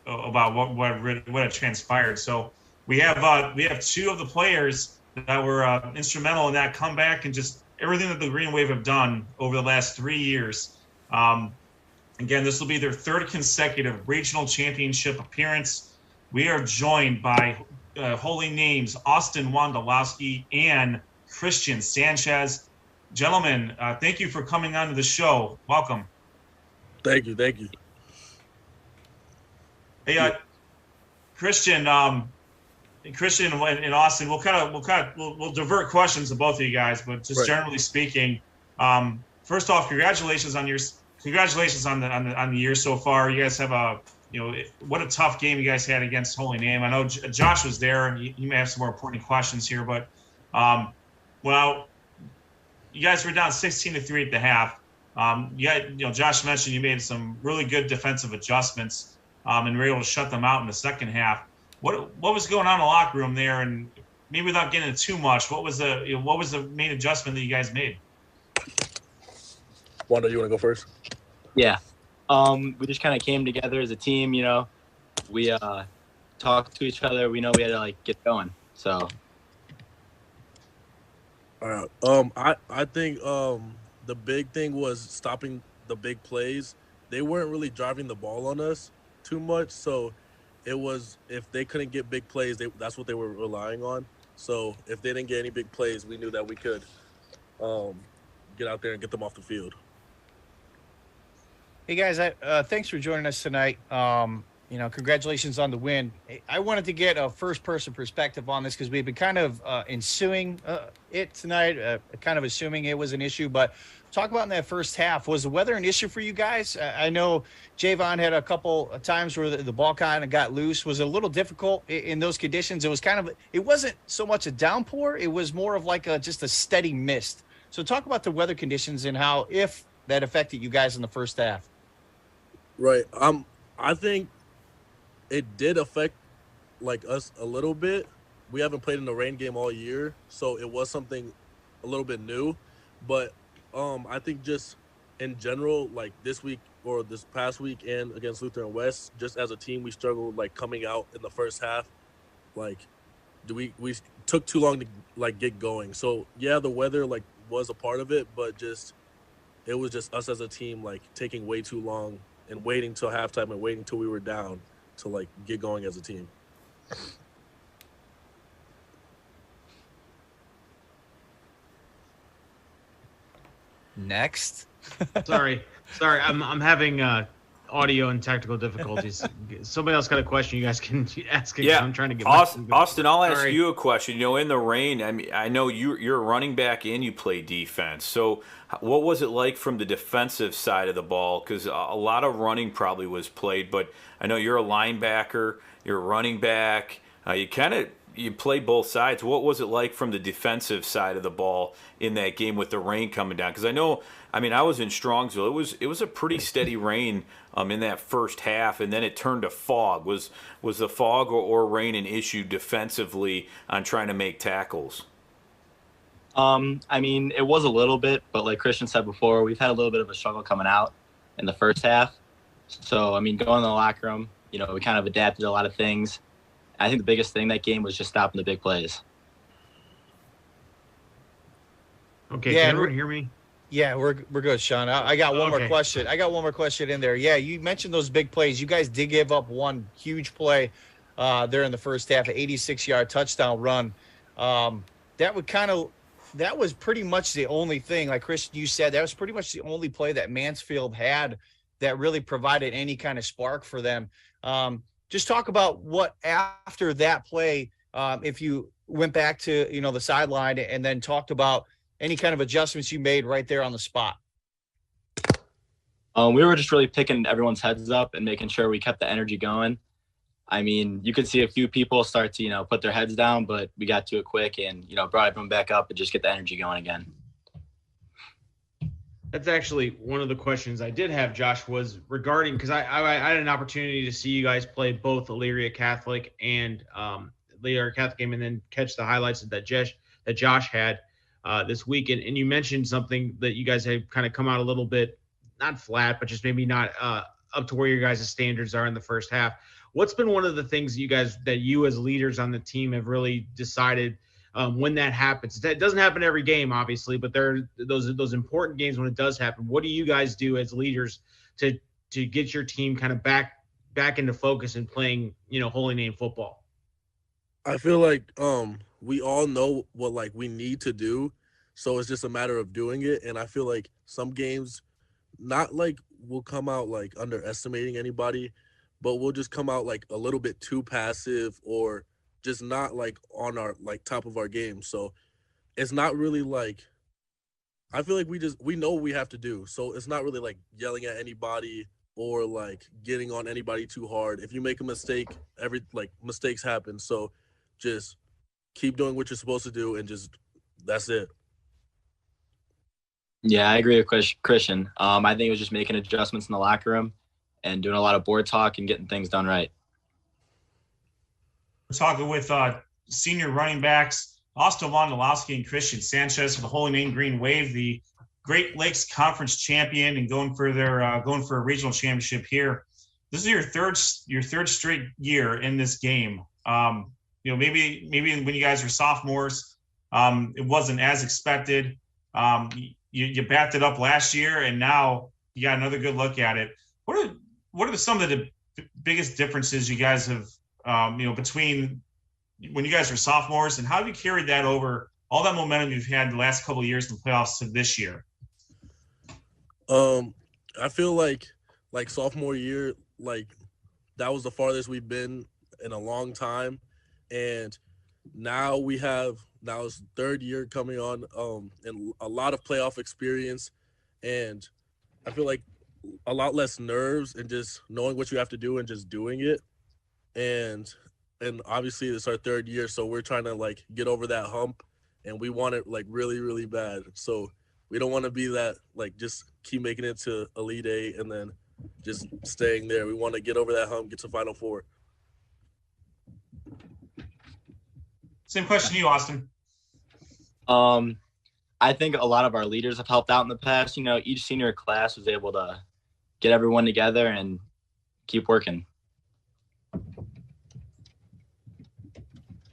what had transpired. So we have two of the players that were instrumental in that comeback and just everything that the Green Wave have done over the last 3 years. Again, this will be their third consecutive regional championship appearance. We are joined by holy names Austin Wondolowski and Kriztion Sanchez. Gentlemen, thank you for coming on to the show. Welcome. Thank you. Hey, Kriztion and Austin, we'll divert questions to both of you guys, but just right. Generally speaking, first off, congratulations on the year so far. You guys have what a tough game you guys had against Holy Name. I know Josh was there, and he may have some more important questions here, but you guys were down 16-3 at the half. Josh mentioned you made some really good defensive adjustments, and were able to shut them out in the second half. What was going on in the locker room there, and maybe without getting into too much, what was the main adjustment that you guys made? Wanda, you want to go first? Yeah. We just kind of came together as a team, We talked to each other. We know we had to, get going. So. All right. I think the big thing was stopping the big plays. They weren't really driving the ball on us too much, so it was, if they couldn't get big plays, that's what they were relying on. So if they didn't get any big plays, we knew that we could get out there and get them off the field. Hey guys, thanks for joining us tonight. Congratulations on the win. I wanted to get a first-person perspective on this because we've been kind of ensuing it tonight, kind of assuming it was an issue. But talk about in that first half, was the weather an issue for you guys? I know Javon had a couple of times where the ball kind of got loose. Was it a little difficult in those conditions? It wasn't so much a downpour. It was more of just a steady mist. So talk about the weather conditions and how, if that affected you guys in the first half. Right. I think it did affect us a little bit. We haven't played in the rain game all year, so it was something a little bit new. But I think just in general, this week or this past weekend against Lutheran West, just as a team, we struggled coming out in the first half. We took too long to get going. So yeah, the weather was a part of it, but it was just us as a team taking way too long and waiting till halftime and waiting till we were down to get going as a team. Next. Sorry. I'm having audio and technical difficulties. Somebody else got a question. You guys can ask it. Yeah, I'm trying to get Austin, I'll ask right. you a question. In the rain, I mean, I know you're a running back and you play defense. So what was it like from the defensive side of the ball? Because a lot of running probably was played, but I know you're a linebacker, you're a running back. You play both sides. What was it like from the defensive side of the ball in that game with the rain coming down? Because I was in Strongsville. It was a pretty steady rain in that first half, and then it turned to fog. Was the fog or rain an issue defensively on trying to make tackles? It was a little bit, but like Kriztion said before, we've had a little bit of a struggle coming out in the first half. So, going in the locker room, we kind of adapted a lot of things. I think the biggest thing that game was just stopping the big plays. Okay, can everyone hear me? Yeah, we're good, Sean. I got one more question. I got one more question in there. Yeah, you mentioned those big plays. You guys did give up one huge play there in the first half, an 86-yard touchdown run. That was pretty much the only thing. Like Kriztion, you said, that was pretty much the only play that Mansfield had that really provided any kind of spark for them. Just talk about what after that play, if you went back to, the sideline and then talked about any kind of adjustments you made right there on the spot. We were just really picking everyone's heads up and making sure we kept the energy going. You could see a few people start to, put their heads down, but we got to it quick and, brought everyone back up and just get the energy going again. That's actually one of the questions I did have, Josh, was regarding, because I had an opportunity to see you guys play both Elyria Catholic and Elyria Catholic game, and then catch the highlights that Josh had this week. And you mentioned something that you guys have kind of come out a little bit, not flat, but just maybe not up to where your guys' standards are in the first half. What's been one of the things that you as leaders on the team have really decided when that happens? That doesn't happen every game, obviously, but there are those important games when it does happen. What do you guys do as leaders to get your team kind of back into focus and playing, holy name football? I feel like we all know what we need to do, so it's just a matter of doing it. And I feel like some games, not we'll come out underestimating anybody, but we'll just come out a little bit too passive or just not on our top of our game. So it's not really I feel like we know what we have to do. So it's not really yelling at anybody or getting on anybody too hard. If you make a mistake, mistakes happen. So just keep doing what you're supposed to do and just that's it. Yeah, I agree with Kriztion. I think it was just making adjustments in the locker room and doing a lot of board talk and getting things done right. We're talking with senior running backs Austin Wondolowski and Kriztion Sanchez for the Holy Name Green Wave, the Great Lakes Conference champion, and going for a regional championship here. This is your third straight year in this game. Maybe when you guys were sophomores, it wasn't as expected. You backed it up last year, and now you got another good look at it. What are some of the biggest differences you guys have, between when you guys were sophomores, and how have you carried that over, all that momentum you've had the last couple of years in the playoffs to this year? I feel like sophomore year, that was the farthest we've been in a long time. And now it's third year coming on, and a lot of playoff experience. And I feel like a lot less nerves and just knowing what you have to do and just doing it. And obviously it's our third year, so we're trying to get over that hump, and we want it really, really bad. So we don't want to be that just keep making it to Elite Eight and then just staying there. We want to get over that hump, get to Final Four. Same question to you, Austin. I think a lot of our leaders have helped out in the past. Each senior class was able to get everyone together and keep working.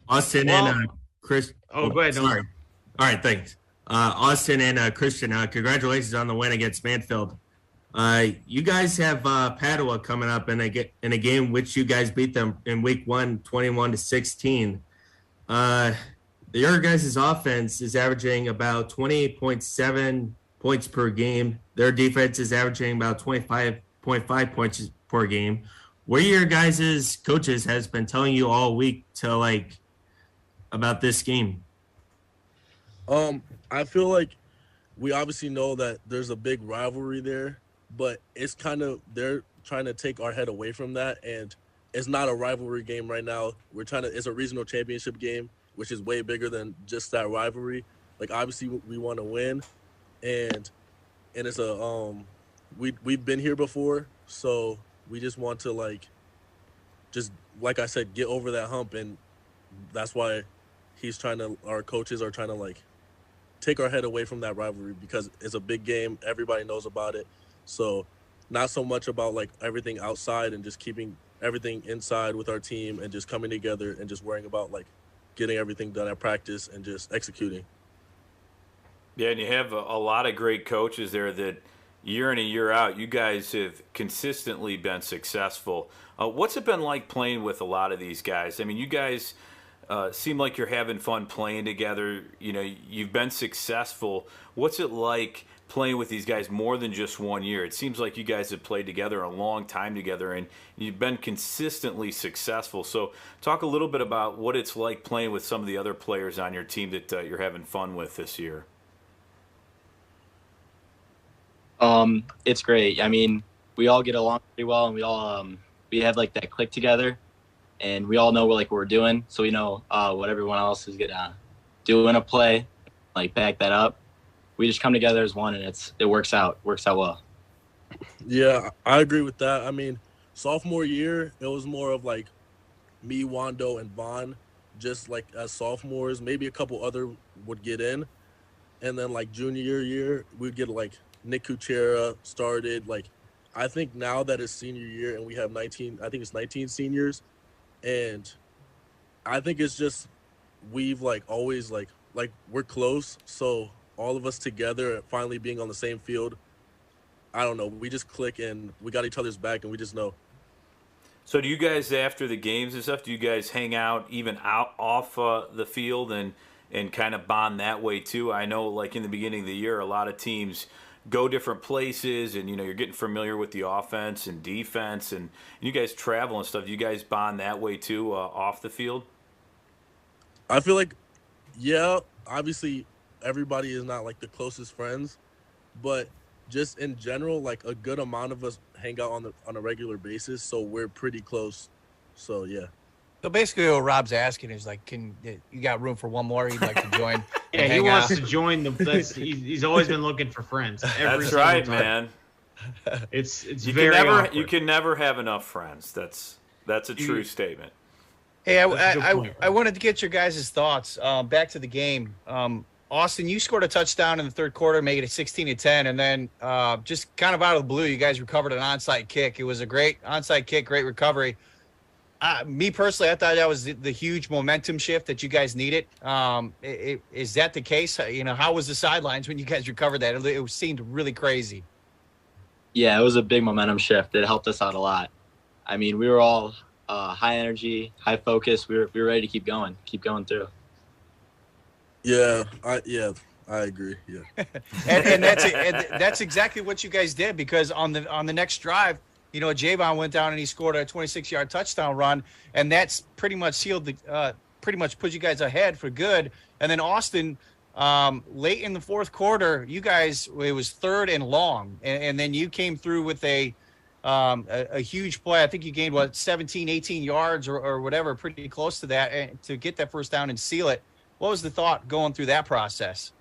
Austin and Chris. Oh, go ahead. Sorry. All right, thanks. Austin and Kriztion, congratulations on the win against Mansfield. You guys have Padua coming up in a game which you guys beat them in week 1, 21-16. Your guys' offense is averaging about 28.7 points per game. Their defense is averaging about 25 0.5 points per game. What are your guys' coaches has been telling you all week to like about this game? I feel like we obviously know that there's a big rivalry there, but it's kind of they're trying to take our head away from that, and it's not a rivalry game right now. It's a regional championship game, which is way bigger than just that rivalry. Like obviously we want to win, and it's a we've been here before, so we just want to like I said, get over that hump, and that's why our coaches are trying to like take our head away from that rivalry, because it's a big game, everybody knows about it. So not so much about like everything outside and just keeping everything inside with our team and just coming together and just worrying about like getting everything done at practice and just executing. Yeah, and you have a lot of great coaches there that year in and year out, you guys have consistently been successful. What's it been like playing with a lot of these guys? I mean, you guys seem like you're having fun playing together. You know, you've been successful. What's it like playing with these guys more than just 1 year? It seems like you guys have played together a long time together, and you've been consistently successful. So talk a little bit about what it's like playing with some of the other players on your team that you're having fun with this year. It's great. I mean, we all get along pretty well, and we all we have like that click together, and we all know what we're doing. So we know what everyone else is gonna do in a play, like back that up. We just come together as one, and it works out well. Yeah, I agree with that. I mean, sophomore year, it was more of like me, Wando, and Vaughn, just like as sophomores. Maybe a couple other would get in, and then like junior year, we'd get like Nick Kuchera started. Like, I think now that it's senior year and we have 19 seniors, and I think it's just we've like always like we're close. So all of us together finally being on the same field, I don't know, we just click and we got each other's back, and we just know. So do you guys, after the games and stuff, do you guys hang out even off the field and kind of bond that way too? I know like in the beginning of the year, a lot of teams go different places, and you're getting familiar with the offense and defense, and you guys travel and stuff. Do you guys bond that way too off the field? I feel like, yeah, obviously everybody is not like the closest friends, but just in general, like a good amount of us hang out on a regular basis, so we're pretty close. So yeah. So basically, what Rob's asking is like, you got room for one more? He'd like to join. Yeah, he wants to join he's always been looking for friends. That's right, man. It's you very awkward. You can never have enough friends. That's a true statement. Hey, I wanted to get your guys' thoughts. Back to the game. Austin, you scored a touchdown in the third quarter, making it 16-10, and then just kind of out of the blue, you guys recovered an onside kick. It was a great onside kick, great recovery. Me personally, I thought that was the huge momentum shift that you guys needed. Is that the case? How was the sidelines when you guys recovered that? It seemed really crazy. Yeah, it was a big momentum shift. It helped us out a lot. I mean, we were all high energy, high focus. We were ready to keep going through. Yeah, I agree. Yeah, and that's exactly what you guys did, because on the next drive, Javon went down and he scored a 26-yard touchdown run, and that's pretty much sealed pretty much put you guys ahead for good. And then Austin, late in the fourth quarter, you guys, it was 3rd and long, and then you came through with a huge play. I think you gained 17, 18 yards or whatever, pretty close to that, to get that first down and seal it. What was the thought going through that process?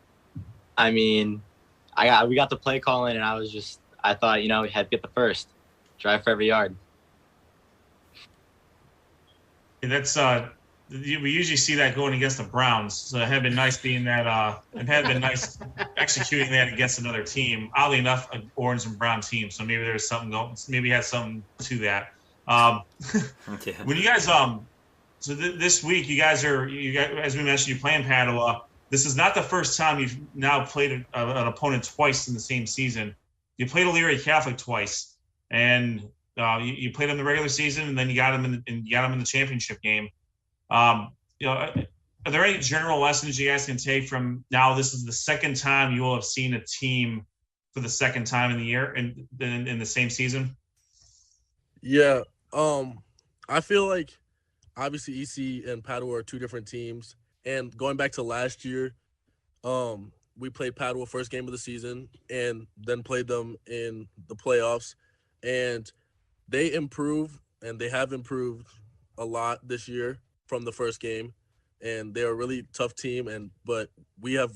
I mean, we got the play calling, and I thought, we had to get the first. Drive for every yard. And that's we usually see that going against the Browns. So it had been nice being that it had been nice executing that against another team. Oddly enough, an orange and brown team. So maybe there's something going. Maybe it had something to that. When you guys so this week you guys as we mentioned, you play in Padua. This is not the first time you've now played an opponent twice in the same season. You played Elyria Catholic twice. And you played them in the regular season, and then you got them in the championship game. Are there any general lessons you guys can take from now? This is the second time you will have seen a team for the second time in the year in the same season. Yeah. I feel like obviously EC and Padua are two different teams. And going back to last year, we played Padua first game of the season and then played them in the playoffs. And they improved, and they have improved a lot this year from the first game. And they're a really tough team, but we have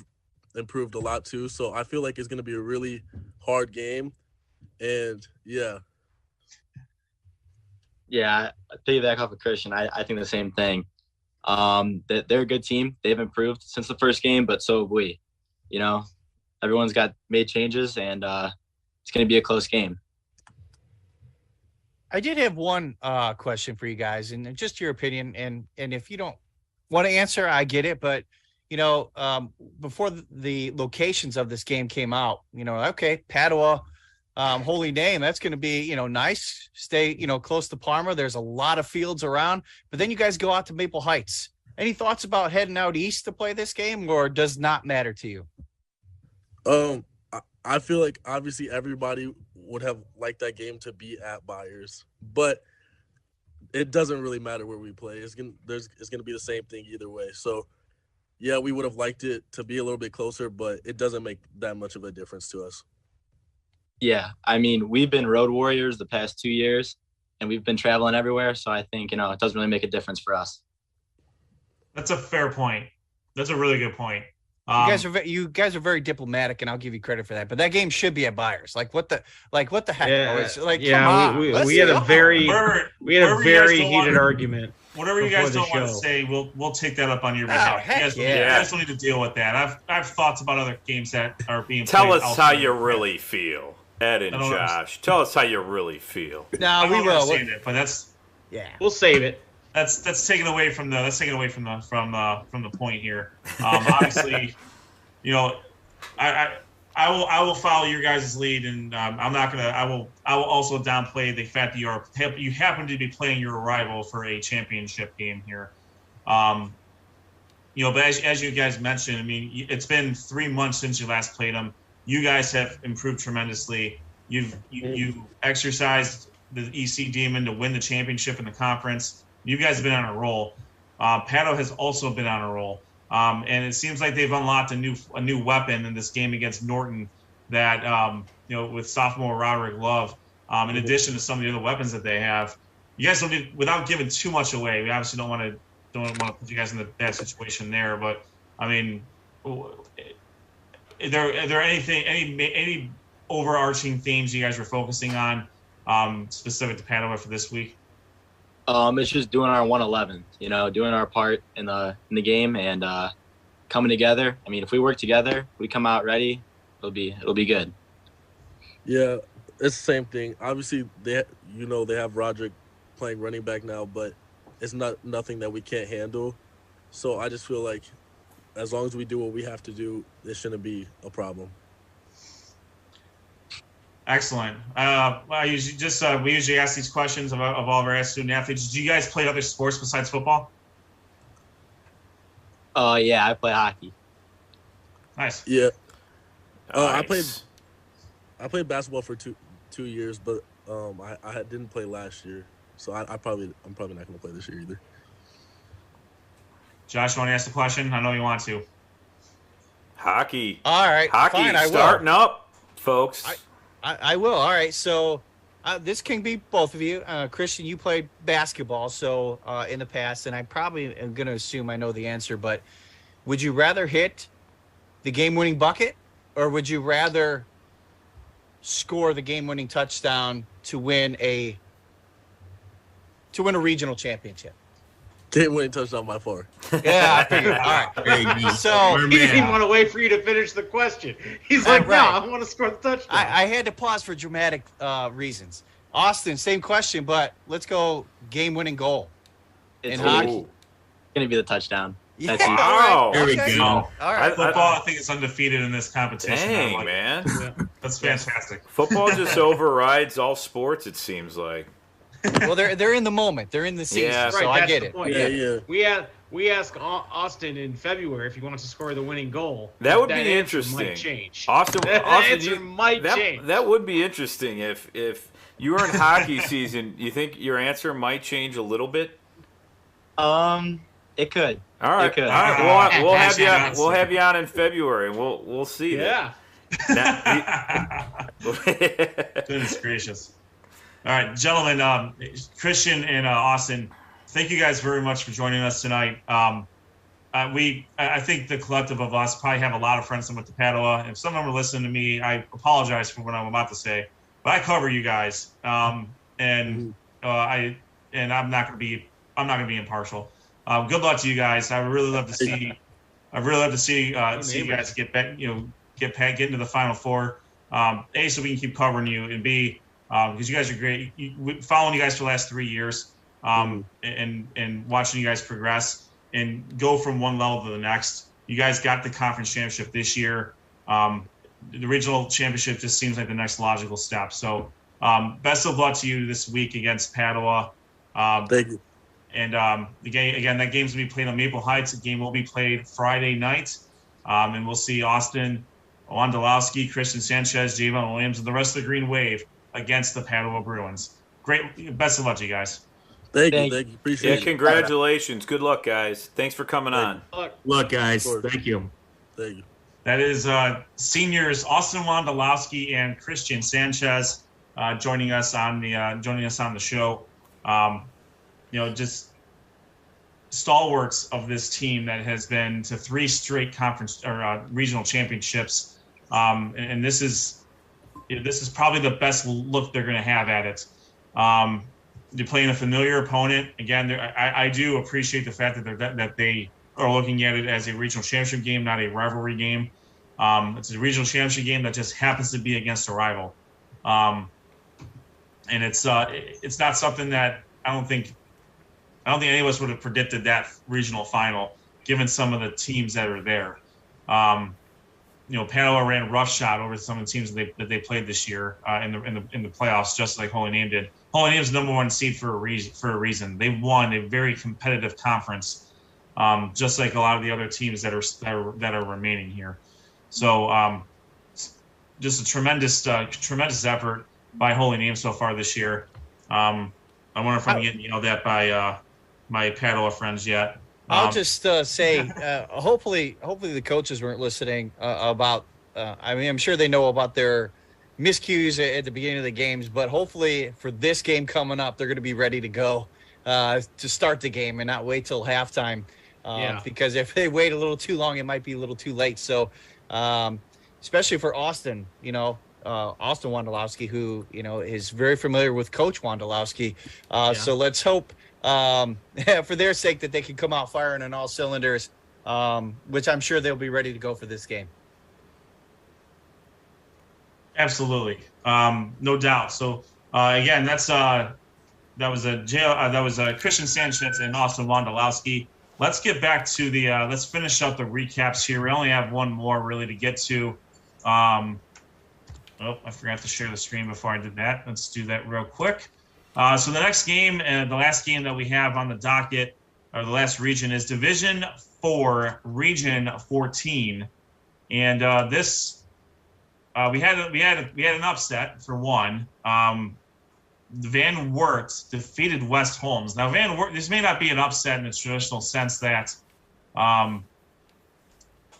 improved a lot too. So I feel like it's going to be a really hard game. And yeah. Yeah, I piggyback off of Kriztion. I think the same thing. They're a good team. They've improved since the first game, but so have we. You know, everyone's made changes, and it's going to be a close game. I did have one question for you guys, and just your opinion. And if you don't want to answer, I get it. But before the locations of this game came out, okay, Padua. Holy name, that's going to be, nice. Stay, close to Parma. There's a lot of fields around, but then you guys go out to Maple Heights. Any thoughts about heading out east to play this game, or does not matter to you? I feel like obviously everybody would have liked that game to be at Byers, but it doesn't really matter where we play. It's gonna be the same thing either way. So yeah, we would have liked it to be a little bit closer, but it doesn't make that much of a difference to us. Yeah, I mean, we've been road warriors the past 2 years, and we've been traveling everywhere. So I think, it doesn't really make a difference for us. That's a fair point. That's a really good point. You guys are very diplomatic, and I'll give you credit for that. But that game should be at Byers. Like what the heck? Yeah, we had a very heated argument. Whatever you guys don't want to say, we'll take that up on your behalf. You guys don't need to deal with that. I've thoughts about other games that are being played. Tell us how you really feel, Ed and Josh. Tell us how you really feel. No, we will. Understand it, but we'll save it. That's taken away from the point here. Obviously, I will follow your guys' lead, and I'm not gonna. I will also downplay the fact that you happen to be playing your rival for a championship game here. But as you guys mentioned, I mean, it's been 3 months since you last played them. You guys have improved tremendously. You exercised the EC demon to win the championship in the conference. You guys have been on a roll. Pato has also been on a roll. And it seems like they've unlocked a new weapon in this game against Norton that, with sophomore Roderick Love, in addition to some of the other weapons that they have. You guys don't need, without giving too much away, we obviously don't want to put you guys in a bad situation there. But, I mean, are there any overarching themes you guys were focusing on specific to Padua for this week? It's just doing our 111, doing our part in the game and coming together. I mean, if we work together, we come out ready, it'll be good. Yeah, it's the same thing. Obviously, they have Roderick playing running back now, but it's nothing that we can't handle. So I just feel like as long as we do what we have to do, it shouldn't be a problem. Excellent. We usually ask these questions of all of our student athletes. Do you guys play other sports besides football? Yeah, I play hockey. Nice. Yeah. Nice. I played basketball for two years, but I didn't play last year, so I'm probably not going to play this year either. Josh, you want to ask the question? I know you want to. Hockey. All right. Hockey fine, starting up, folks. I will. All right. So this can be both of you. Kriztion, you played basketball in the past, and I probably am going to assume I know the answer, but would you rather hit the game-winning bucket, or would you rather score the game-winning touchdown to win a regional championship? Game-winning touchdown by far. Yeah, I figured. All right. So he didn't even want to wait for you to finish the question. He's like, right. No, I want to score the touchdown. I had to pause for dramatic reasons. Austin, same question, but let's go game-winning goal in hockey. It's going to be the touchdown. Yeah, That's easy. Wow. There we okay. go. All right. Football, I think it's undefeated in this competition. Dang, man. That's fantastic. Football just overrides all sports, it seems like. Well, they're in the moment. They're in the season, Yeah. so I get it. Point. Yeah. We asked Austin in February if he wants to score the winning goal. That would be answer interesting. Might change. Austin, That answer might change. That would be interesting if You were in hockey season. You think your answer might change a little bit? It could. All right. It could. All right. We'll have you. Johnson. We'll have you on in February, and we'll see that. Goodness gracious. All right, gentlemen, Kriztion and Austin, thank you guys very much for joining us tonight. I think the collective of us probably have a lot of friends with the Padua. If some of them are listening to me, I apologize for what I'm about to say, but I cover you guys, and I'm not going to be impartial. Good luck to you guys. I would really love to see. I'd really love to see you guys get back. Get into the Final Four. A, so we can keep covering you, and B, because you guys are great. Following you guys for the last 3 years, and watching you guys progress and go from one level to the next. You guys got the conference championship this year. The regional championship just seems like the next logical step. So, best of luck to you this week against Padua. Thank you. And the game again, that game's gonna be played on Maple Heights. The game will be played Friday night, and we'll see Austin, Wondolowski, Kriztion, Sanchez, Javon Williams, and the rest of the Green Wave against the Padua Bruins. Great, best of luck to you guys. Thank you. Appreciate it. Congratulations. Good luck, guys. Thanks for coming on. Look, guys. Thank you. Thank you. That is seniors Austin Wondolowski and Kriztion Sanchez joining us on the show. Just stalwarts of this team that has been to 3 straight conference or regional championships, and this is probably the best look they're going to have at it. They're playing a familiar opponent again. I do appreciate the fact that they are looking at it as a regional championship game, not a rivalry game. It's a regional championship game that just happens to be against a rival, and it's not something that I don't think any of us would have predicted that regional final, given some of the teams that are there. Padua ran roughshod over some of the teams that they played this year in the playoffs, just like Holy Name did. Holy Name's the #1 seed for a reason. They won a very competitive conference, just like a lot of the other teams that are remaining here. So, just a tremendous effort by Holy Name so far this year. I wonder if I'm getting yelled at by my Padua friends yet. I'll just say, hopefully the coaches weren't listening about. I'm sure they know about their miscues at the beginning of the games, but hopefully for this game coming up, they're going to be ready to go to start the game and not wait till halftime. Because if they wait a little too long, it might be a little too late. So, especially for Austin, Austin Wondolowski, who is very familiar with Coach Wondolowski. So let's hope, for their sake, that they can come out firing on all cylinders, which I'm sure they'll be ready to go for this game. Absolutely, no doubt. So again, that was Kriztion Sanchez and Austin Wondolowski. Let's get back to let's finish up the recaps here. We only have one more really to get to. I forgot to share the screen before I did that. Let's do that real quick. So the next game and the last game that we have on the docket, or the last region, is Division 4, Region 14, and this we had an upset for one. Van Wert defeated West Holmes. Now this may not be an upset in the traditional sense that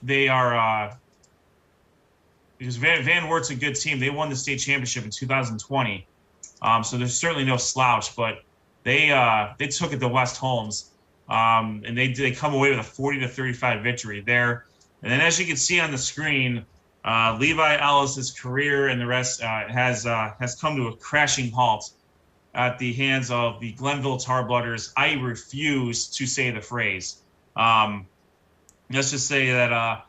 they are. Because Van Wert's a good team. They won the state championship in 2020, so there's certainly no slouch. But they took it to West Holmes, and they come away with a 40-35 victory there. And then, as you can see on the screen, Levi Ellis's career and the rest has come to a crashing halt at the hands of the Glenville Tarblooders. I refuse to say the phrase. Let's just say that.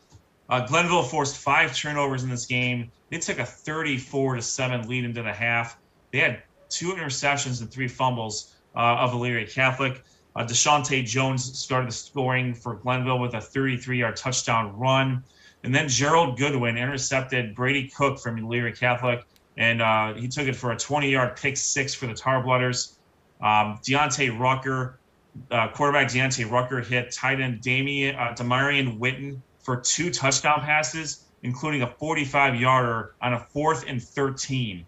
Glenville forced 5 turnovers in this game. They took a 34-7 lead into the half. They had 2 interceptions and 3 fumbles of Elyria Catholic. Deshaunte Jones started the scoring for Glenville with a 33-yard touchdown run. And then Gerald Goodwin intercepted Brady Cook from Elyria Catholic, and he took it for a 20-yard pick 6 for the Tarblooders. Quarterback Deontay Rucker hit tight end Demarion Witten for 2 touchdown passes, including a 45-yarder on a 4th and 13.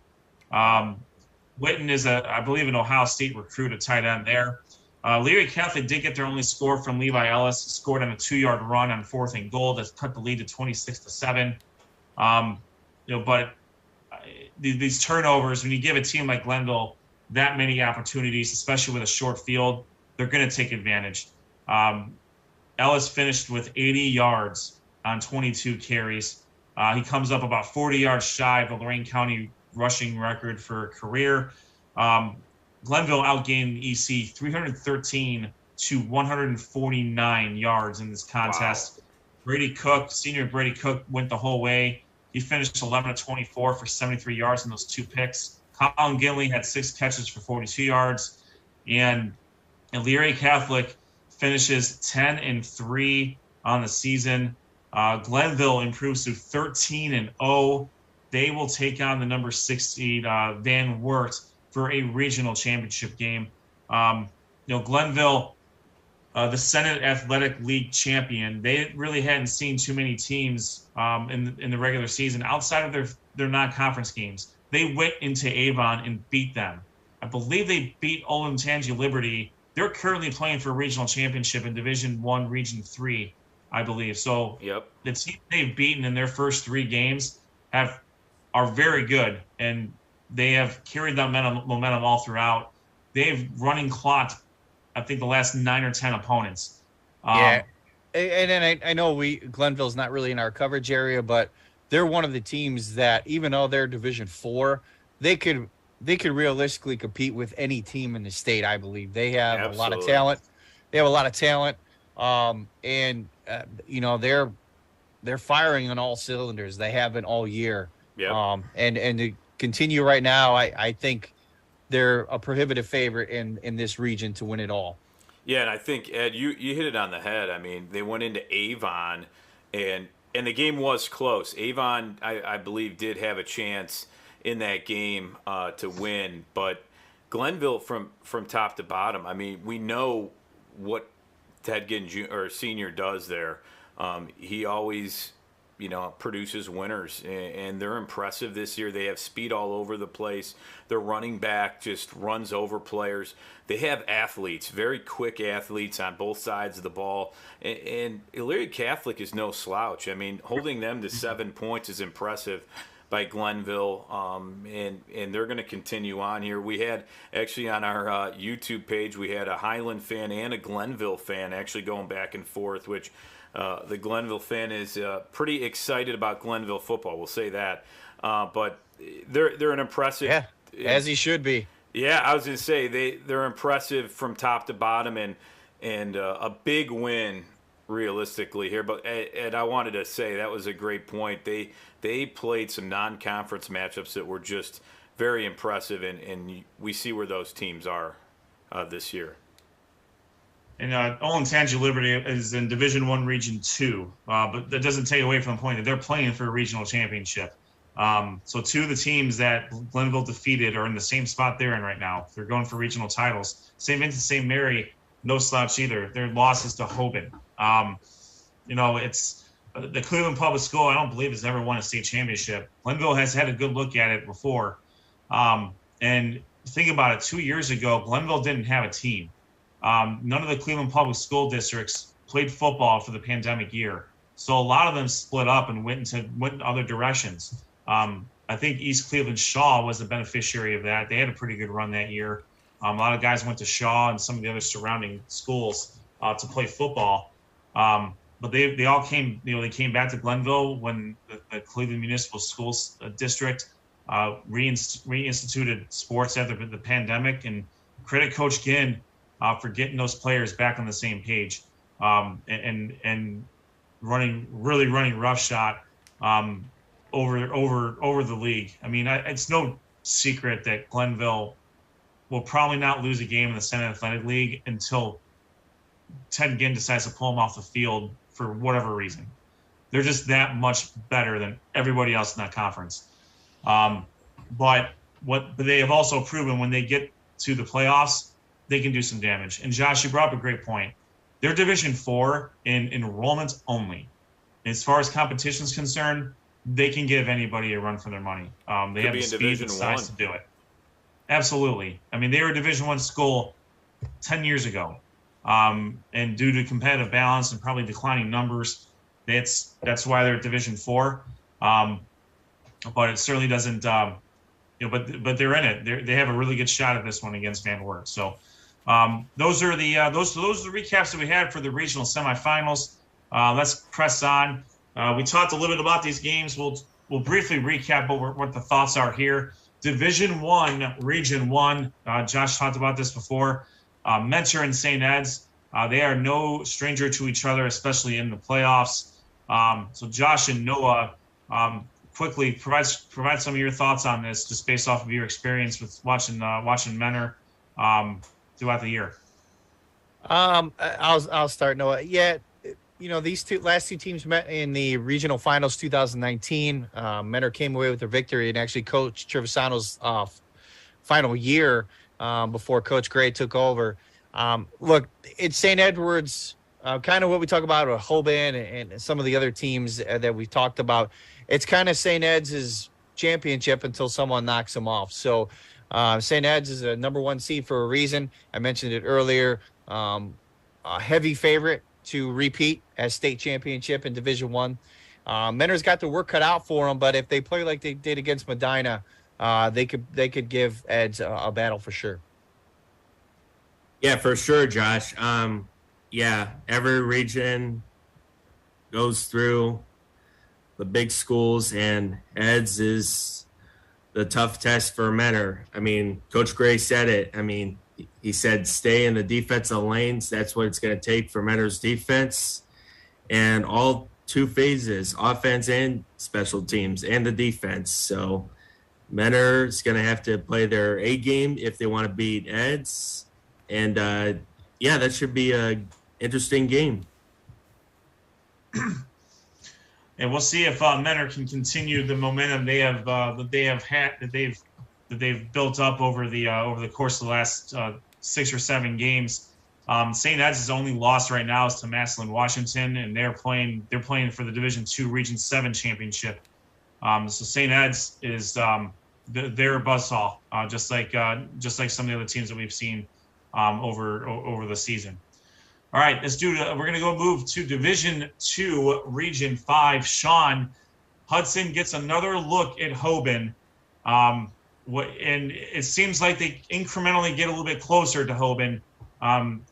Witten is I believe, an Ohio State recruit, a tight end there. Leary Catholic did get their only score from Levi Ellis. He scored on a 2-yard run on 4th and goal that cut the lead to 26-7. But these turnovers, when you give a team like Glenville that many opportunities, especially with a short field, they're going to take advantage. Ellis finished with 80 yards on 22 carries. He comes up about 40 yards shy of the Lorain County rushing record for a career. Glenville outgained EC 313 to 149 yards in this contest. Wow. Senior Brady Cook went the whole way. He finished 11 of 24 for 73 yards in those 2 picks. Colin Ginley had 6 catches for 42 yards. And Leary Catholic finishes 10-3 on the season. Glenville improves to 13-0. They will take on the number 6 seed Van Wert for a regional championship game. Glenville, the Senate Athletic League champion, they really hadn't seen too many teams in the regular season outside of their non-conference games. They went into Avon and beat them. I believe they beat Olentangy Liberty. They're currently playing for a regional championship in Division I, Region 3, I believe. So the team they've beaten in their first 3 games are very good, and they have carried that momentum all throughout. They've running clocked, I think, the last 9 or 10 opponents. And I know Glenville's not really in our coverage area, but they're one of the teams that, even though they're Division 4, they could realistically compete with any team in the state. I believe they have a lot of talent. They have a lot of talent, they're firing on all cylinders. They have been all year. Yeah. And to continue right now, I think they're a prohibitive favorite in this region to win it all. Yeah, and I think, Ed, you hit it on the head. I mean, they went into Avon, and the game was close. Avon, I believe, did have a chance in that game to win, but Glenville from top to bottom, I mean, we know what Ted Ginn Sr. does there. He always produces winners, and they're impressive this year. They have speed all over the place. Their running back just runs over players. They have athletes, very quick athletes on both sides of the ball. And Elyria Catholic is no slouch. I mean, holding them to 7 points is impressive by Glenville, and they're going to continue on here. We had, actually, on our YouTube page, we had a Highland fan and a Glenville fan actually going back and forth, which the Glenville fan is pretty excited about Glenville football. We'll say that. But they're an impressive. Yeah, as he should be. Yeah, I was going to say they're impressive from top to bottom, and a big win realistically here. But Ed, I wanted to say that was a great point. They played some non-conference matchups that were just very impressive, and we see where those teams are this year. And Olentangy Liberty is in Division I, Region 2, but that doesn't take away from the point that they're playing for a regional championship. So 2 of the teams that Glenville defeated are in the same spot they're in right now. They're going for regional titles. St. Vincent St. Mary, no slouch either. Their loss is to Hoban. It's the Cleveland Public School, I don't believe, has ever won a state championship. Glenville has had a good look at it before. And think about it, 2 years ago, Glenville didn't have a team. None of the Cleveland Public School districts played football for the pandemic year. So a lot of them split up and went in other directions. I think East Cleveland Shaw was the beneficiary of that. They had a pretty good run that year. A lot of guys went to Shaw and some of the other surrounding schools to play football. But they all came, they came back to Glenville when the Cleveland Municipal Schools District reinstituted sports after the pandemic, and credit Coach Ginn for getting those players back on the same page and running roughshod over the league. I mean, it's no secret that Glenville will probably not lose a game in the Senate Athletic League until Ted Ginn decides to pull them off the field for whatever reason. They're just that much better than everybody else in that conference. But they have also proven when they get to the playoffs, they can do some damage. And Josh, you brought up a great point. They're Division 4 in enrollment only. As far as competition is concerned, they can give anybody a run for their money. They have the speed and size to do it. Absolutely. I mean, they were a Division I school 10 years ago. And due to competitive balance and probably declining numbers, that's why they're at Division IV. But it certainly doesn't, but they're in it. They have a really good shot at this one against Van Wert. So those are the recaps that we had for the regional semifinals. Let's press on. We talked a little bit about these games. We'll briefly recap what the thoughts are here. Division I, Region 1. Josh talked about this before. Mentor and St. Ed's. They are no stranger to each other, especially in the playoffs. So Josh and Noah, quickly provide some of your thoughts on this, just based off of your experience with watching Mentor throughout the year. I'll start, Noah. Yeah, these last two teams met in the regional finals 2019. Mentor came away with their victory, and actually Coach Trevisano's final year before Coach Gray took over. Look, it's St. Edward's, kind of what we talk about with Hoban and some of the other teams that we talked about. It's kind of St. Ed's championship until someone knocks them off. So St. Ed's is a number 1 seed for a reason. I mentioned it earlier. A heavy favorite to repeat as state championship in Division I. Mentor's got the work cut out for them, but if they play like they did against Medina, they could give Eds a battle for sure. Yeah, for sure, Josh. Every region goes through the big schools, and Eds is the tough test for Mentor. I mean, Coach Gray said it. I mean, he said stay in the defensive lanes. That's what it's going to take for Mentor's defense. And all 2 phases, offense and special teams, and the defense. So Mentor is going to have to play their A game if they want to beat Eds. And, that should be an interesting game. And we'll see if Mentor can continue the momentum that they've built up over the course of the last 6 or 7 games. St. Ed's' only loss right now is to Massillon, Washington, and they're playing for the Division II Region 7 championship. So St. Ed's is they're a buzzsaw, just like some of the other teams that we've seen over the season. All right, we're going to go move to Division II, Region 5. Sean, Hudson gets another look at Hoban. And it seems like they incrementally get a little bit closer to Hoban.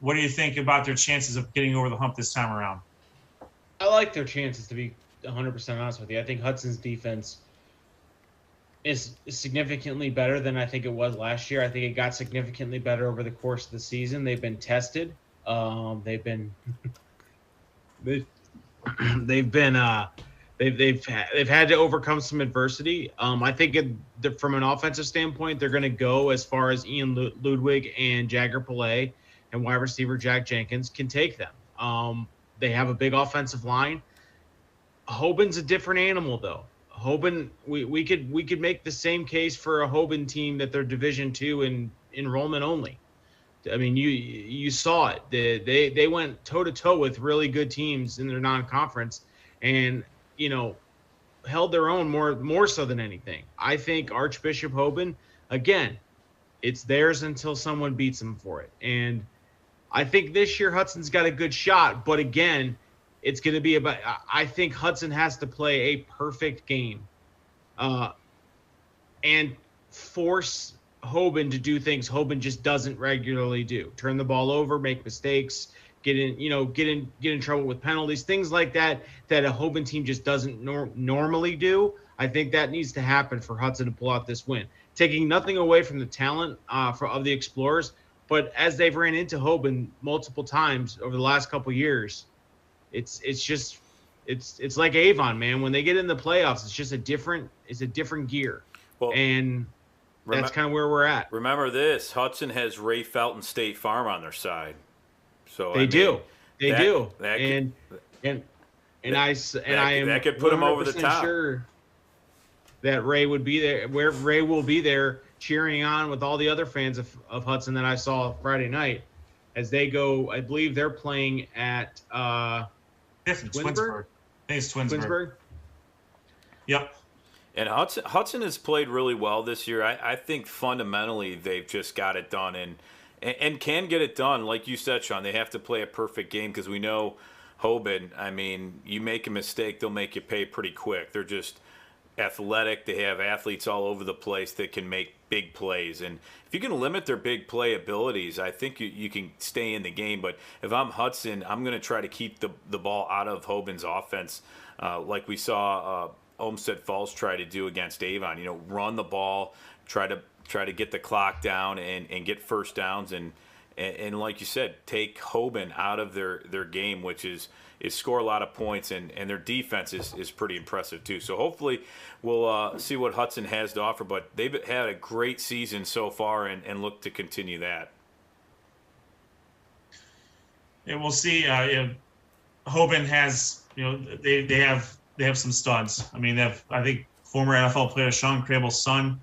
What do you think about their chances of getting over the hump this time around? I like their chances, to be 100% honest with you. I think Hudson's defense is significantly better than I think it was last year. I think it got significantly better over the course of the season. They've been tested. They've had to overcome some adversity. I think from an offensive standpoint, they're going to go as far as Ian Ludwig and Jagger Pillay and wide receiver Jack Jenkins can take them. They have a big offensive line. Hoban's a different animal, though. Hoban, we could make the same case for a Hoban team that they're Division II in enrollment only. I mean, you saw it. They went toe-to-toe with really good teams in their non-conference and, held their own more so than anything. I think Archbishop Hoban, again, it's theirs until someone beats them for it. And I think this year Hudson's got a good shot, but again, it's going to be about – I think Hudson has to play a perfect game and force – Hoban to do things Hoban just doesn't regularly do. Turn the ball over, make mistakes, get in trouble with penalties, things like that a Hoban team just doesn't normally do. I think that needs to happen for Hudson to pull out this win. Taking nothing away from the talent of the Explorers, but as they've ran into Hoban multiple times over the last couple of years, it's like Avon, man. When they get in the playoffs, it's a different gear. Well, and that's kind of where we're at. Remember this: Hudson has Ray Felton State Farm on their side, so they do. I am that could put them over the top. Sure that Ray would be there. Where Ray will be there, cheering on with all the other fans of Hudson that I saw Friday night as they go. I believe they're playing at Twinsburg. I think it's Twinsburg. Yep. And Hudson has played really well this year. I think fundamentally they've just got it done and can get it done. Like you said, Sean, they have to play a perfect game because we know Hoban, I mean, you make a mistake, they'll make you pay pretty quick. They're just athletic. They have athletes all over the place that can make big plays. And if you can limit their big play abilities, I think you can stay in the game. But if I'm Hudson, I'm going to try to keep the ball out of Hoban's offense like we saw Olmsted Falls try to do against Avon. Run the ball, try to get the clock down and get first downs and like you said, take Hoban out of their game, which is score a lot of points, and their defense is pretty impressive too. So hopefully we'll see what Hudson has to offer, but they've had a great season so far and look to continue that. And we'll see. Hoban has, they have some studs. I mean, I think former NFL player Sean Crable's son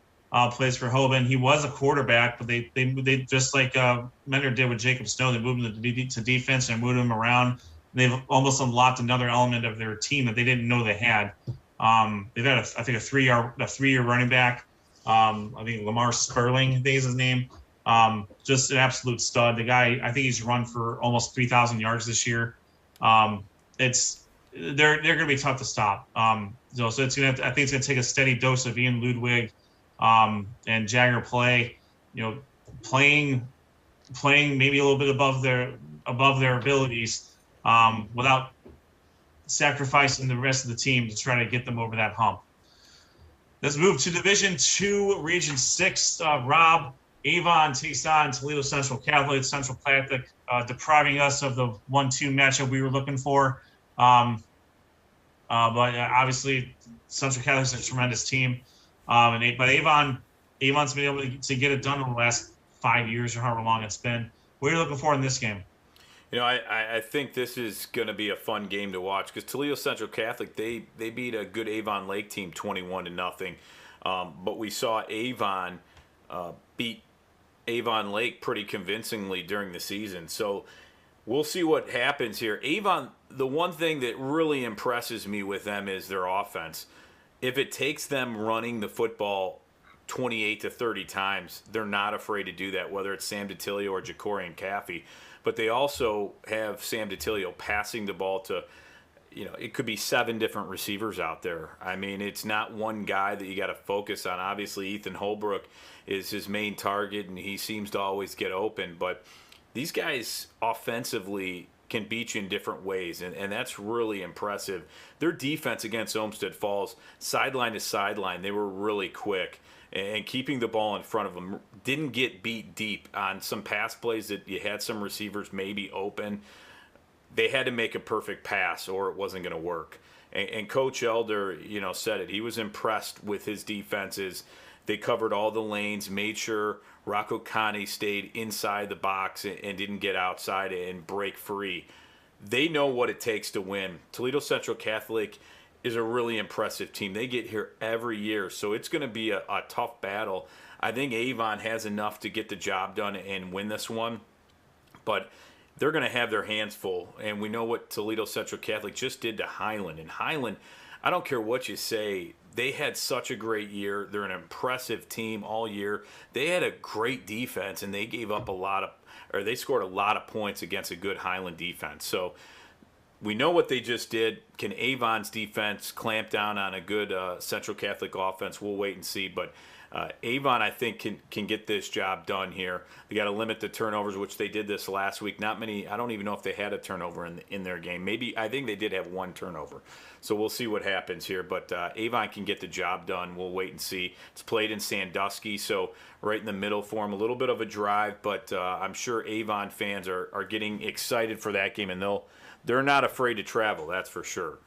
plays for Hoban. He was a quarterback, but they just like Mentor did with Jacob Snow, they moved him to defense and moved him around. They've almost unlocked another element of their team that they didn't know they had. They've got, I think, a three-year running back. I think Lamar Sperling, I think is his name. Just an absolute stud. The guy, I think he's run for almost 3,000 yards this year. They're going to be tough to stop. So it's I think it's going to take a steady dose of Ian Ludwig and Jagger play. Playing maybe a little bit above their abilities. Without sacrificing the rest of the team to try to get them over that hump. Let's move to Division II, Region 6. Rob, Avon takes on Toledo Central Catholic. Central Catholic depriving us of the 1-2 matchup we were looking for. But obviously, Central Catholic's a tremendous team. But Avon's been able to get it done in the last 5 years or however long it's been. What are you looking for in this game? I think this is going to be a fun game to watch because Toledo Central Catholic, they beat a good Avon Lake team 21-0. But we saw Avon beat Avon Lake pretty convincingly during the season. So we'll see what happens here. Avon, the one thing that really impresses me with them is their offense. If it takes them running the football 28 to 30 times, they're not afraid to do that, whether it's Sam DiTilio or Jacorian Caffey. But they also have Sam DiTilio passing the ball to, it could be 7 different receivers out there. I mean, it's not one guy that you got to focus on. Obviously, Ethan Holbrook is his main target, and he seems to always get open. But these guys offensively can beat you in different ways, and that's really impressive. Their defense against Olmsted Falls, sideline to sideline, they were really quick. And keeping the ball in front of them, didn't get beat deep on some pass plays that you had some receivers maybe open. They had to make a perfect pass or it wasn't going to work. And Coach Elder, said it. He was impressed with his defenses. They covered all the lanes, made sure Rocco Connie stayed inside the box and didn't get outside and break free. They know what it takes to win. Toledo Central Catholic is a really impressive team. They get here every year, so it's going to be a tough battle. I think Avon has enough to get the job done and win this one, but they're going to have their hands full, and we know what Toledo Central Catholic just did to Highland. And Highland, I don't care what you say, they had such a great year. They're an impressive team all year. They had a great defense, and they gave up they scored a lot of points against a good Highland defense. So we know what they just did. Can Avon's defense clamp down on a good Central Catholic offense? We'll wait and see. But Avon, I think, can get this job done here. They got to limit the turnovers, which they did this last week. Not many. I don't even know if they had a turnover in their game. Maybe I think they did have one turnover. So we'll see what happens here. But Avon can get the job done. We'll wait and see. It's played in Sandusky, so right in the middle for them. A little bit of a drive, but I'm sure Avon fans are getting excited for that game, and they're not afraid to travel, that's for sure.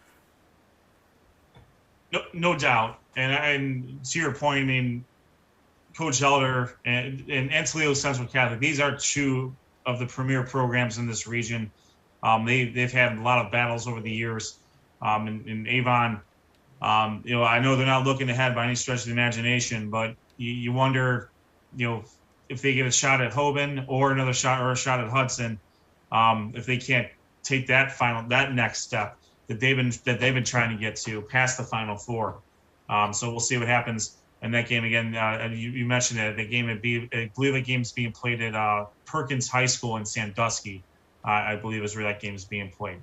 No doubt. And to your point, I mean, Coach Elder and Toledo Central Catholic, these are two of the premier programs in this region. They've had a lot of battles over the years. In Avon, I know they're not looking ahead by any stretch of the imagination, but you wonder, if they get a shot at Hoban or a shot at Hudson, if they can't take that next step that they've been trying to get to past the Final Four. So we'll see what happens in that game again. You mentioned that the game I believe the game's being played at Perkins High School in Sandusky. I believe is where that game is being played.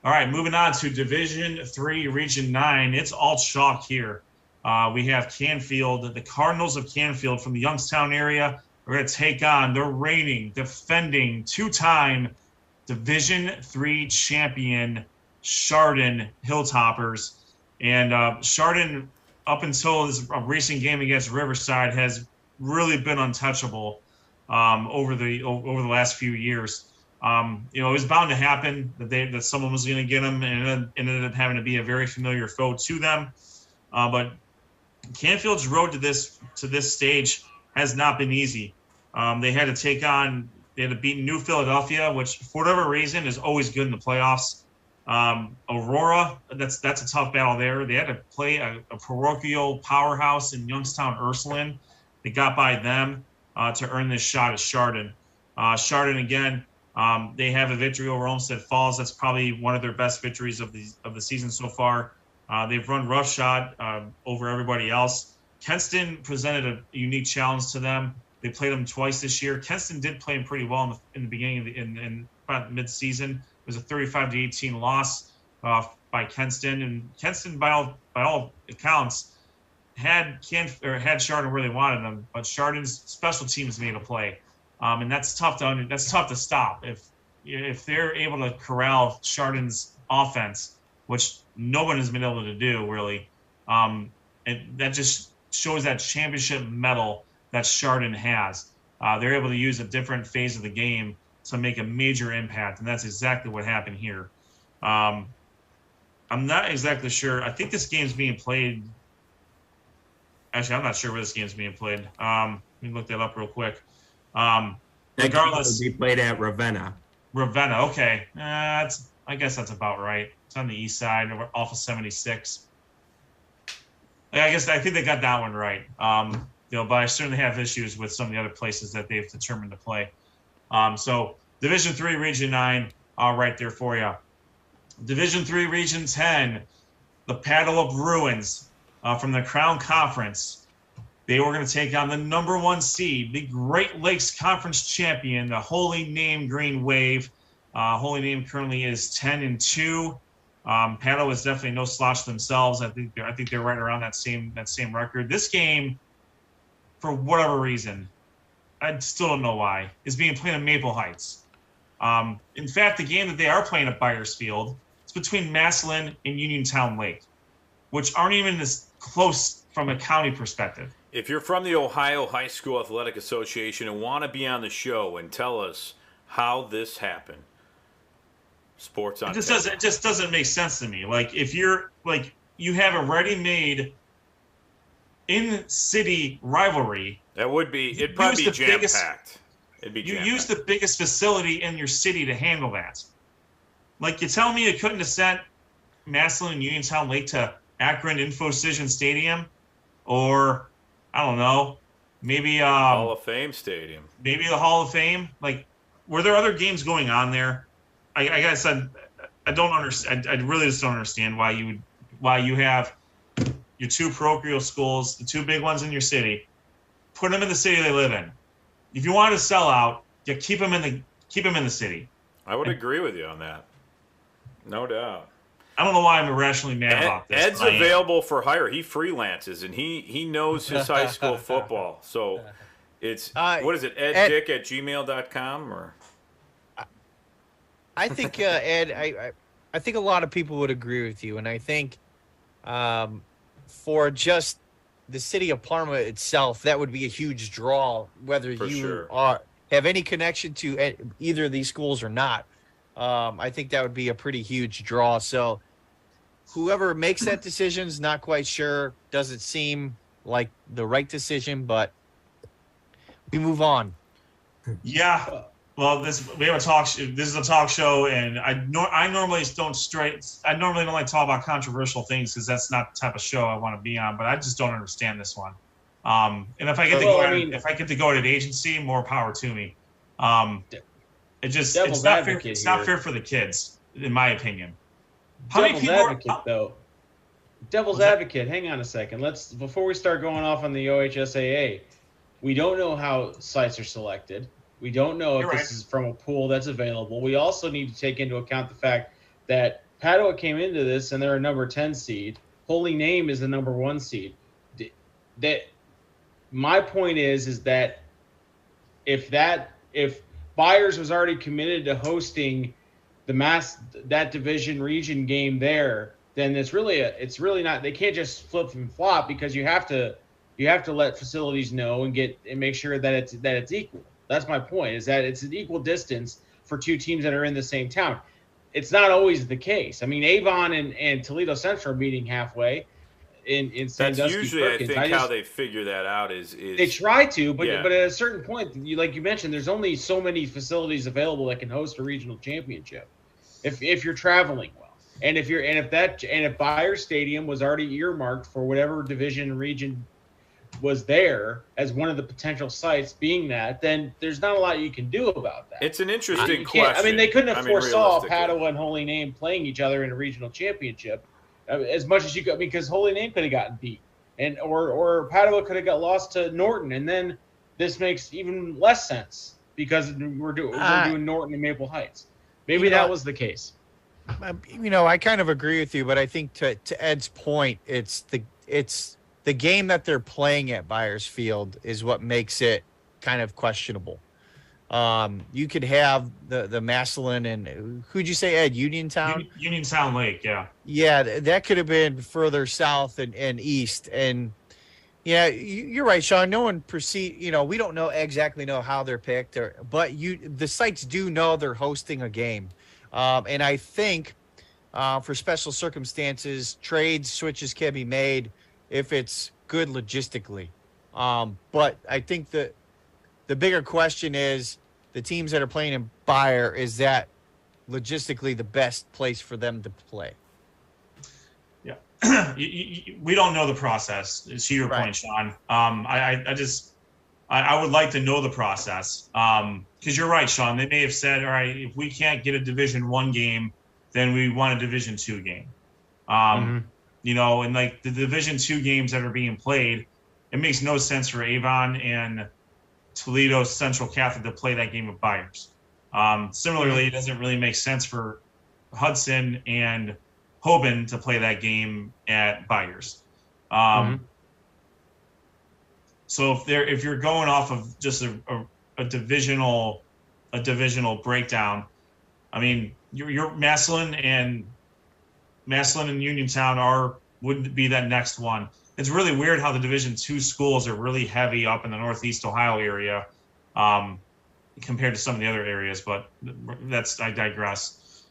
All right, moving on to Division III, Region 9. It's all chalk here. We have Canfield, the Cardinals of Canfield from the Youngstown area. We're going to take on the reigning, defending, two-time Division III champion Chardon Hilltoppers. And Chardon, up until this recent game against Riverside, has really been untouchable over the last few years. It was bound to happen that someone was going to get them, and it ended up having to be a very familiar foe to them. But Canfield's road to this stage has not been easy. They had to beat New Philadelphia, which for whatever reason is always good in the playoffs. Aurora, that's a tough battle there. They had to play a parochial powerhouse in Youngstown Ursuline. They got by them to earn this shot at Chardon. Chardon again. They have a victory over Olmsted Falls. That's probably one of their best victories of the season so far. They've run roughshod over everybody else. Kenston presented a unique challenge to them. They played them twice this year. Kenston did play them pretty well in the beginning in about mid-season. It was a 35-18 loss by Kenston, and Kenston by all accounts had Chardon where they wanted them, but Chardon's special teams made a play. And that's tough to stop. If they're able to corral Chardon's offense, which no one has been able to do really, and that just shows that championship mettle that Chardon has. They're able to use a different phase of the game to make a major impact, and that's exactly what happened here. I'm not exactly sure. I think this game's being played. Actually, I'm not sure where this game's being played. Let me look that up real quick. Regardless, he played at Ravenna. Ravenna, okay. I guess that's about right. It's on the east side, off of 76. I think they got that one right. But I certainly have issues with some of the other places that they've determined to play. So Division III, Region 9, right there for you. Division III, Region 10, the Paddle of Ruins from the Crown Conference. They were going to take on the number 1 seed, the Great Lakes Conference champion, the Holy Name Green Wave. Holy Name currently is 10-2. Paddle is definitely no slouch themselves. I think they're right around that same record. This game, for whatever reason, I still don't know why, is being played in Maple Heights. In fact, the game that they are playing at Byersfield is between Massillon and Uniontown Lake, which aren't even as close from a county perspective. If you're from the Ohio High School Athletic Association and want to be on the show and tell us how this happened, sports on it just doesn't make sense to me. Like, if you're like, you have a ready-made in-city rivalry. That would be, it'd probably be jam-packed. You use the biggest facility in your city to handle that. Like, you tell me you couldn't have sent Massillon and Uniontown Lake to Akron Infocision Stadium, or I don't know, maybe Hall of Fame Stadium. Maybe the Hall of Fame. Like, were there other games going on there? I guess I don't understand. I really just don't understand why you have your two parochial schools, the two big ones in your city, put them in the city they live in. If you want to sell out, you keep them in the city. I would agree with you on that. No doubt. I don't know why I'm irrationally mad about this. Ed's available for hire. He freelances, and he knows his high school football. So it's, what is it, eddick@gmail.com? Or? I think, Ed, I think a lot of people would agree with you. And I think for just the city of Parma itself, that would be a huge draw, whether have any connection to either of these schools or not. I think that would be a pretty huge draw. So whoever makes that decision is not quite sure. Doesn't seem like the right decision, but we move on. Yeah. Well, this is a talk show, and I normally don't like to talk about controversial things because that's not the type of show I want to be on. But I just don't understand this one. And if I get to go at an agency, more power to me. It's not fair. It's not fair for the kids, in my opinion. Devil's advocate, though. devil's advocate, hang on a second. Before we start going off on the OHSAA, we don't know how sites are selected. We don't know if this is from a pool that's available. We also need to take into account the fact that Padua came into this and they're a number 10 seed. Holy Name is the number 1 seed. My point is that if Byers was already committed to hosting that division region game there, then it's really not. They can't just flip and flop, because you have to let facilities know and make sure that it's equal. That's my point, is that it's an equal distance for two teams that are in the same town. It's not always the case. I mean, Avon and Toledo Central are meeting halfway in Sandusky. That's usually, Perkins. I think, how they figure that out is they try to, but yeah. But at a certain point, like you mentioned, there's only so many facilities available that can host a regional championship if you're traveling well. And if Byers Stadium was already earmarked for whatever division region was there as one of the potential sites, being that, then there's not a lot you can do about that. It's an interesting question. I mean, they couldn't have foresaw Padua and Holy Name playing each other in a regional championship as much as you could, because Holy Name could have gotten beat, or Padua could have got lost to Norton, and then this makes even less sense because we're doing Norton and Maple Heights. Maybe that was the case. I kind of agree with you, but I think to Ed's point, it's the game that they're playing at Byers Field is what makes it kind of questionable. You could have the Massillon and who'd you say, Ed? Uniontown? Uniontown Lake, yeah. Yeah, that could have been further south and east. And yeah, you're right, Sean. No one we don't exactly know how they're picked, but the sites do know they're hosting a game. And I think for special circumstances, trades, switches can be made if it's good logistically. But I think the bigger question is the teams that are playing in Bayer, is that logistically the best place for them to play? Yeah. We don't know the process, to your point, Sean. I would like to know the process. Because you're right, Sean. They may have said, all right, if we can't get a Division I game, then we want a Division II game. And like the Division II games that are being played, it makes no sense for Avon and Toledo Central Catholic to play that game with Byers. Similarly, it doesn't really make sense for Hudson and Hoban to play that game at Byers. So if you're going off of just a divisional breakdown, I mean, your Massillon and Uniontown would be that next one. It's really weird how the Division II schools are really heavy up in the Northeast Ohio area compared to some of the other areas, but I digress.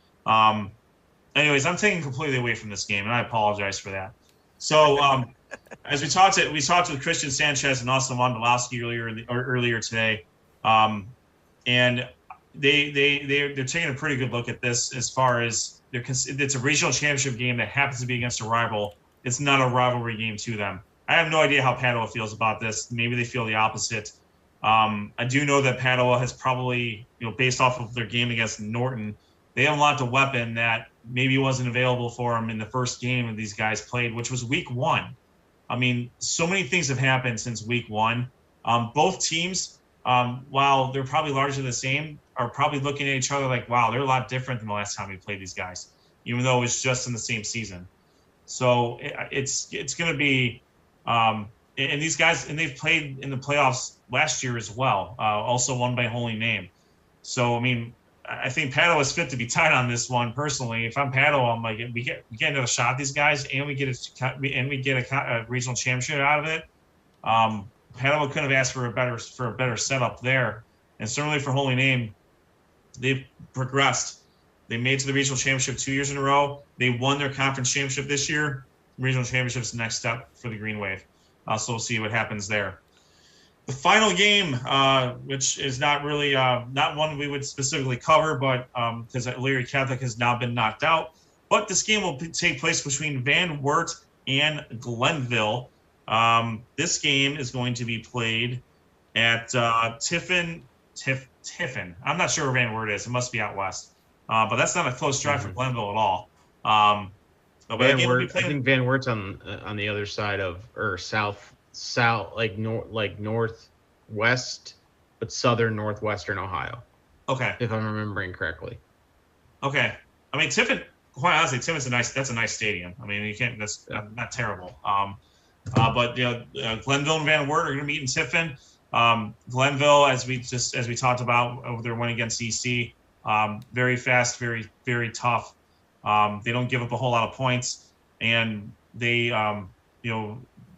Anyways, I'm taking completely away from this game, and I apologize for that. So as we talked with Kriztion Sanchez and also Wondolowski earlier today, and they're taking a pretty good look at this as far as it's a regional championship game that happens to be against a rival. It's not a rivalry game to them. I have no idea how Padua feels about this. Maybe they feel the opposite. I do know that Padua has probably, based off of their game against Norton, they unlocked a weapon that maybe wasn't available for them in the first game of these guys played, which was week 1. I mean, so many things have happened since week 1. Both teams, while they're probably largely the same, are probably looking at each other like, wow, they're a lot different than the last time we played these guys, even though it was just in the same season. So it's going to be and these guys, and they've played in the playoffs last year as well, also won by Holy Name. So, I mean, I think Padua is fit to be tied on this one. Personally, if I'm Padua, I'm like, we get another shot at these guys, and we get a regional championship out of it. Padua could have asked for a better setup there, and certainly for Holy Name, they've progressed. They made it to the regional championship 2 years in a row. They won their conference championship this year. Regional championship is the next step for the Green Wave. So we'll see what happens there. The final game, which is not really not one we would specifically cover, but because Leary Catholic has now been knocked out. But this game will take place between Van Wert and Glenville. This game is going to be played at Tiffin. I'm not sure where Van Wert is. It must be out west. But that's not a close drive for Glenville at all. Oh, but again, I think Van Wert's on the other side of, or south, like northwest, but southern northwestern Ohio. Okay. If I'm remembering correctly. Okay. I mean, Tiffin. Quite honestly, Tiffin's that's a nice stadium. I mean, you can't. That's not terrible. But Glenville and Van Wert are going to meet in Tiffin. Glenville, as we talked about over their win against EC, very fast, very very tough. They don't give up a whole lot of points, and they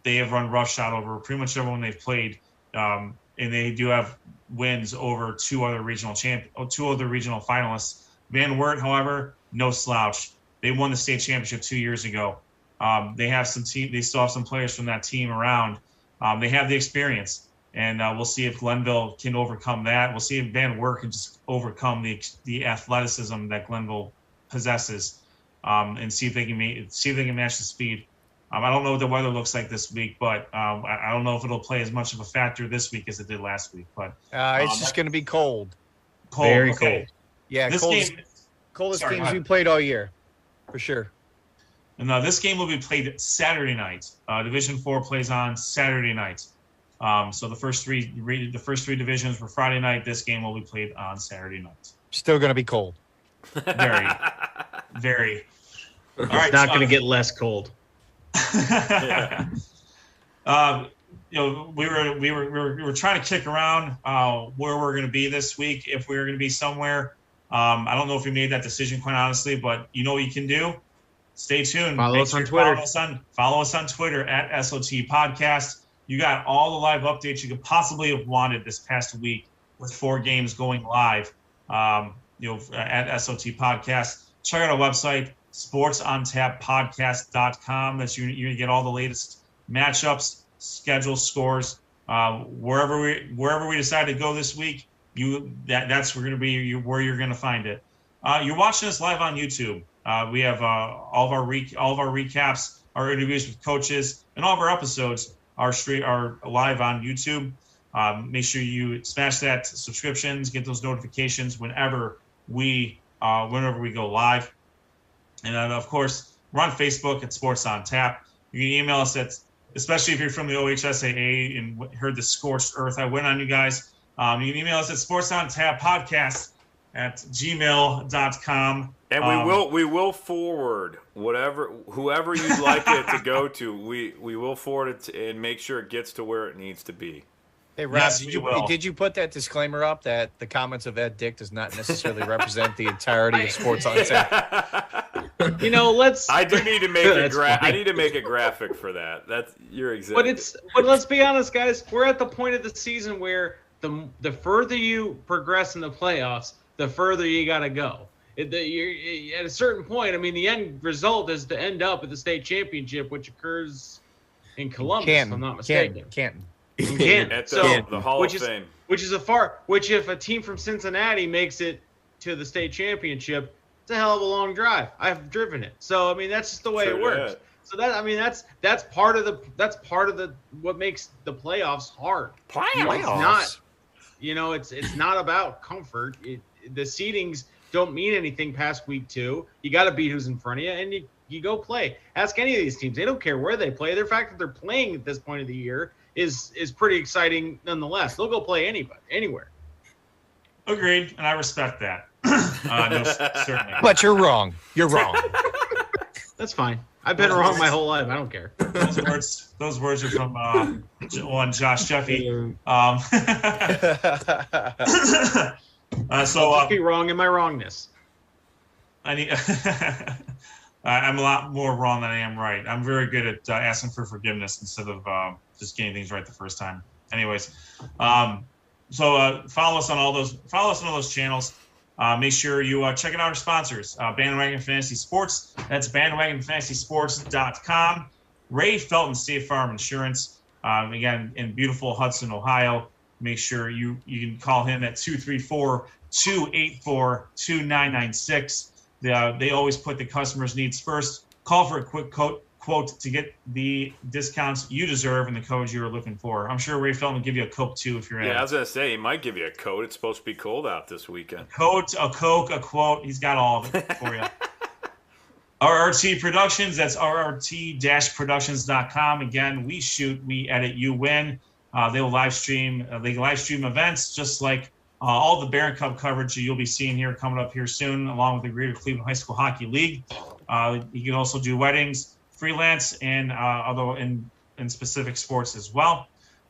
they have run roughshod over pretty much everyone they've played, and they do have wins over two other regional finalists. Van Wert, however, no slouch. They won the state championship 2 years ago. They have some team. They still have some players from that team around. They have the experience, and we'll see if Glenville can overcome that. We'll see if Van Wert can just overcome the athleticism that Glenville possesses, and see if they can match the speed. I don't know what the weather looks like this week, but I don't know if it'll play as much of a factor this week as it did last week. But it's just going to be cold. Very cold. Yeah, coldest games we played all year, for sure. And this game will be played Saturday night. Division 4 plays on Saturday night. So the first three divisions were Friday night. This game will be played on Saturday night. Still going to be cold. Very, very. It's not going to get less cold. We were trying to kick around where we're going to be this week, if we were going to be somewhere. I don't know if we made that decision, quite honestly, but you know what you can do? Stay tuned. Follow us on Twitter. Follow us on Twitter at SOT Podcast. You got all the live updates you could possibly have wanted this past week with 4 games going live. At SOT Podcast. Check out our website, sportsontappodcast.com. That's you're going to get all the latest matchups, schedule, scores. Wherever we decide to go this week, that's where you're going to find it. You're watching us live on YouTube. We have all of our recaps, our interviews with coaches, and all of our episodes are live on YouTube. Make sure you smash that subscriptions, get those notifications whenever we go live. And then, of course, we're on Facebook at Sports on Tap. You can email us especially if you're from the OHSAA and heard the scorched earth I went on you guys. You can email us at sportsontapodcast@gmail.com. And we will forward whoever you'd like it to go to. We will forward it and make sure it gets to where it needs to be. Hey, Rob, yes, did you put that disclaimer up that the comments of Ed Dick does not necessarily represent the entirety of Sports on Tap? I do need to make I need to make a graphic for that. That's you're exactly. But let's be honest, guys. We're at the point of the season where the further you progress in the playoffs, the further you got to go. You're at a certain point. I mean, the end result is to end up at the state championship, which occurs in Columbus, if I'm not mistaken. Canton. At the Hall of Fame. Which if a team from Cincinnati makes it to the state championship, it's a hell of a long drive. I've driven it. So I mean that's just the way it works. So that's part of the what makes the playoffs hard. Playoffs. It's not about comfort. The seedings don't mean anything past week 2. You got to beat who's in front of you, and you go play. Ask any of these teams. They don't care where they play. The fact that they're playing at this point of the year is pretty exciting nonetheless. They'll go play anywhere. Agreed, and I respect that. No, certainly. But you're wrong. You're wrong. That's fine. I've been wrong my whole life. I don't care. Those words are from one Josh Jeffy. So I'll be wrong in my wrongness. I'm a lot more wrong than I am right. I'm very good at asking for forgiveness instead of just getting things right the first time. Anyways, so follow us on all those channels. Make sure you check out our sponsors, Bandwagon Fantasy Sports. That's bandwagonfantasysports.com. Ray Felton State Farm Insurance, again, in beautiful Hudson, Ohio. Make sure you can call him at 234-284-2996. They always put the customer's needs first. Call for a quick quote to get the discounts you deserve and the codes you were looking for. I'm sure Ray Felton will give you a Coke, too, if you're in. Yeah, I was going to say, he might give you a code. It's supposed to be cold out this weekend. A Coke, a quote. He's got all of it for you. RRT Productions, that's rrt-productions.com. Again, we shoot, we edit, you win. They will live stream events just like all the Barron Cup coverage you'll be seeing here coming up here soon, along with the Greater Cleveland High School Hockey League. You can also do weddings, freelance, and although in specific sports as well.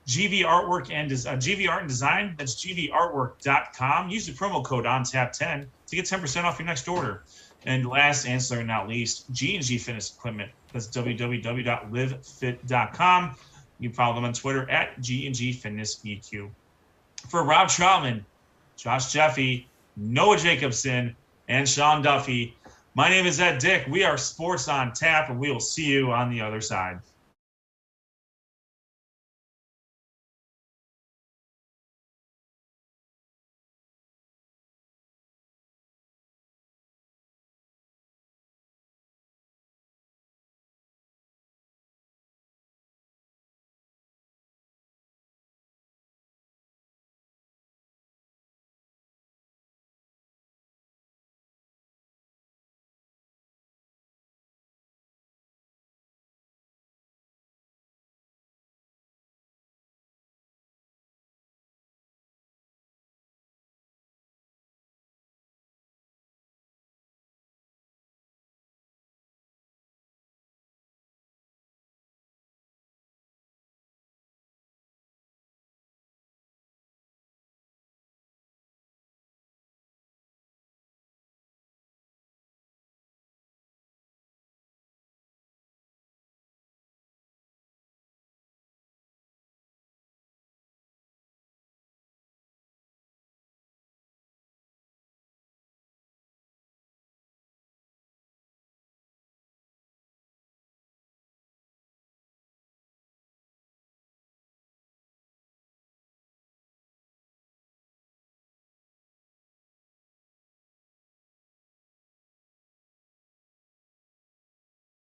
GV Artwork and GV Art and Design, that's gvartwork.com. Use the promo code ONTAP10 to get 10% off your next order. And last and certainly not least, G&G Fitness Equipment. That's www.livefit.com. You can follow them on Twitter at G&G Fitness EQ. For Rob Troutman, Josh Jeffy, Noah Jacobson, and Sean Duffy, my name is Ed Dick. We are Sports on Tap, and we will see you on the other side.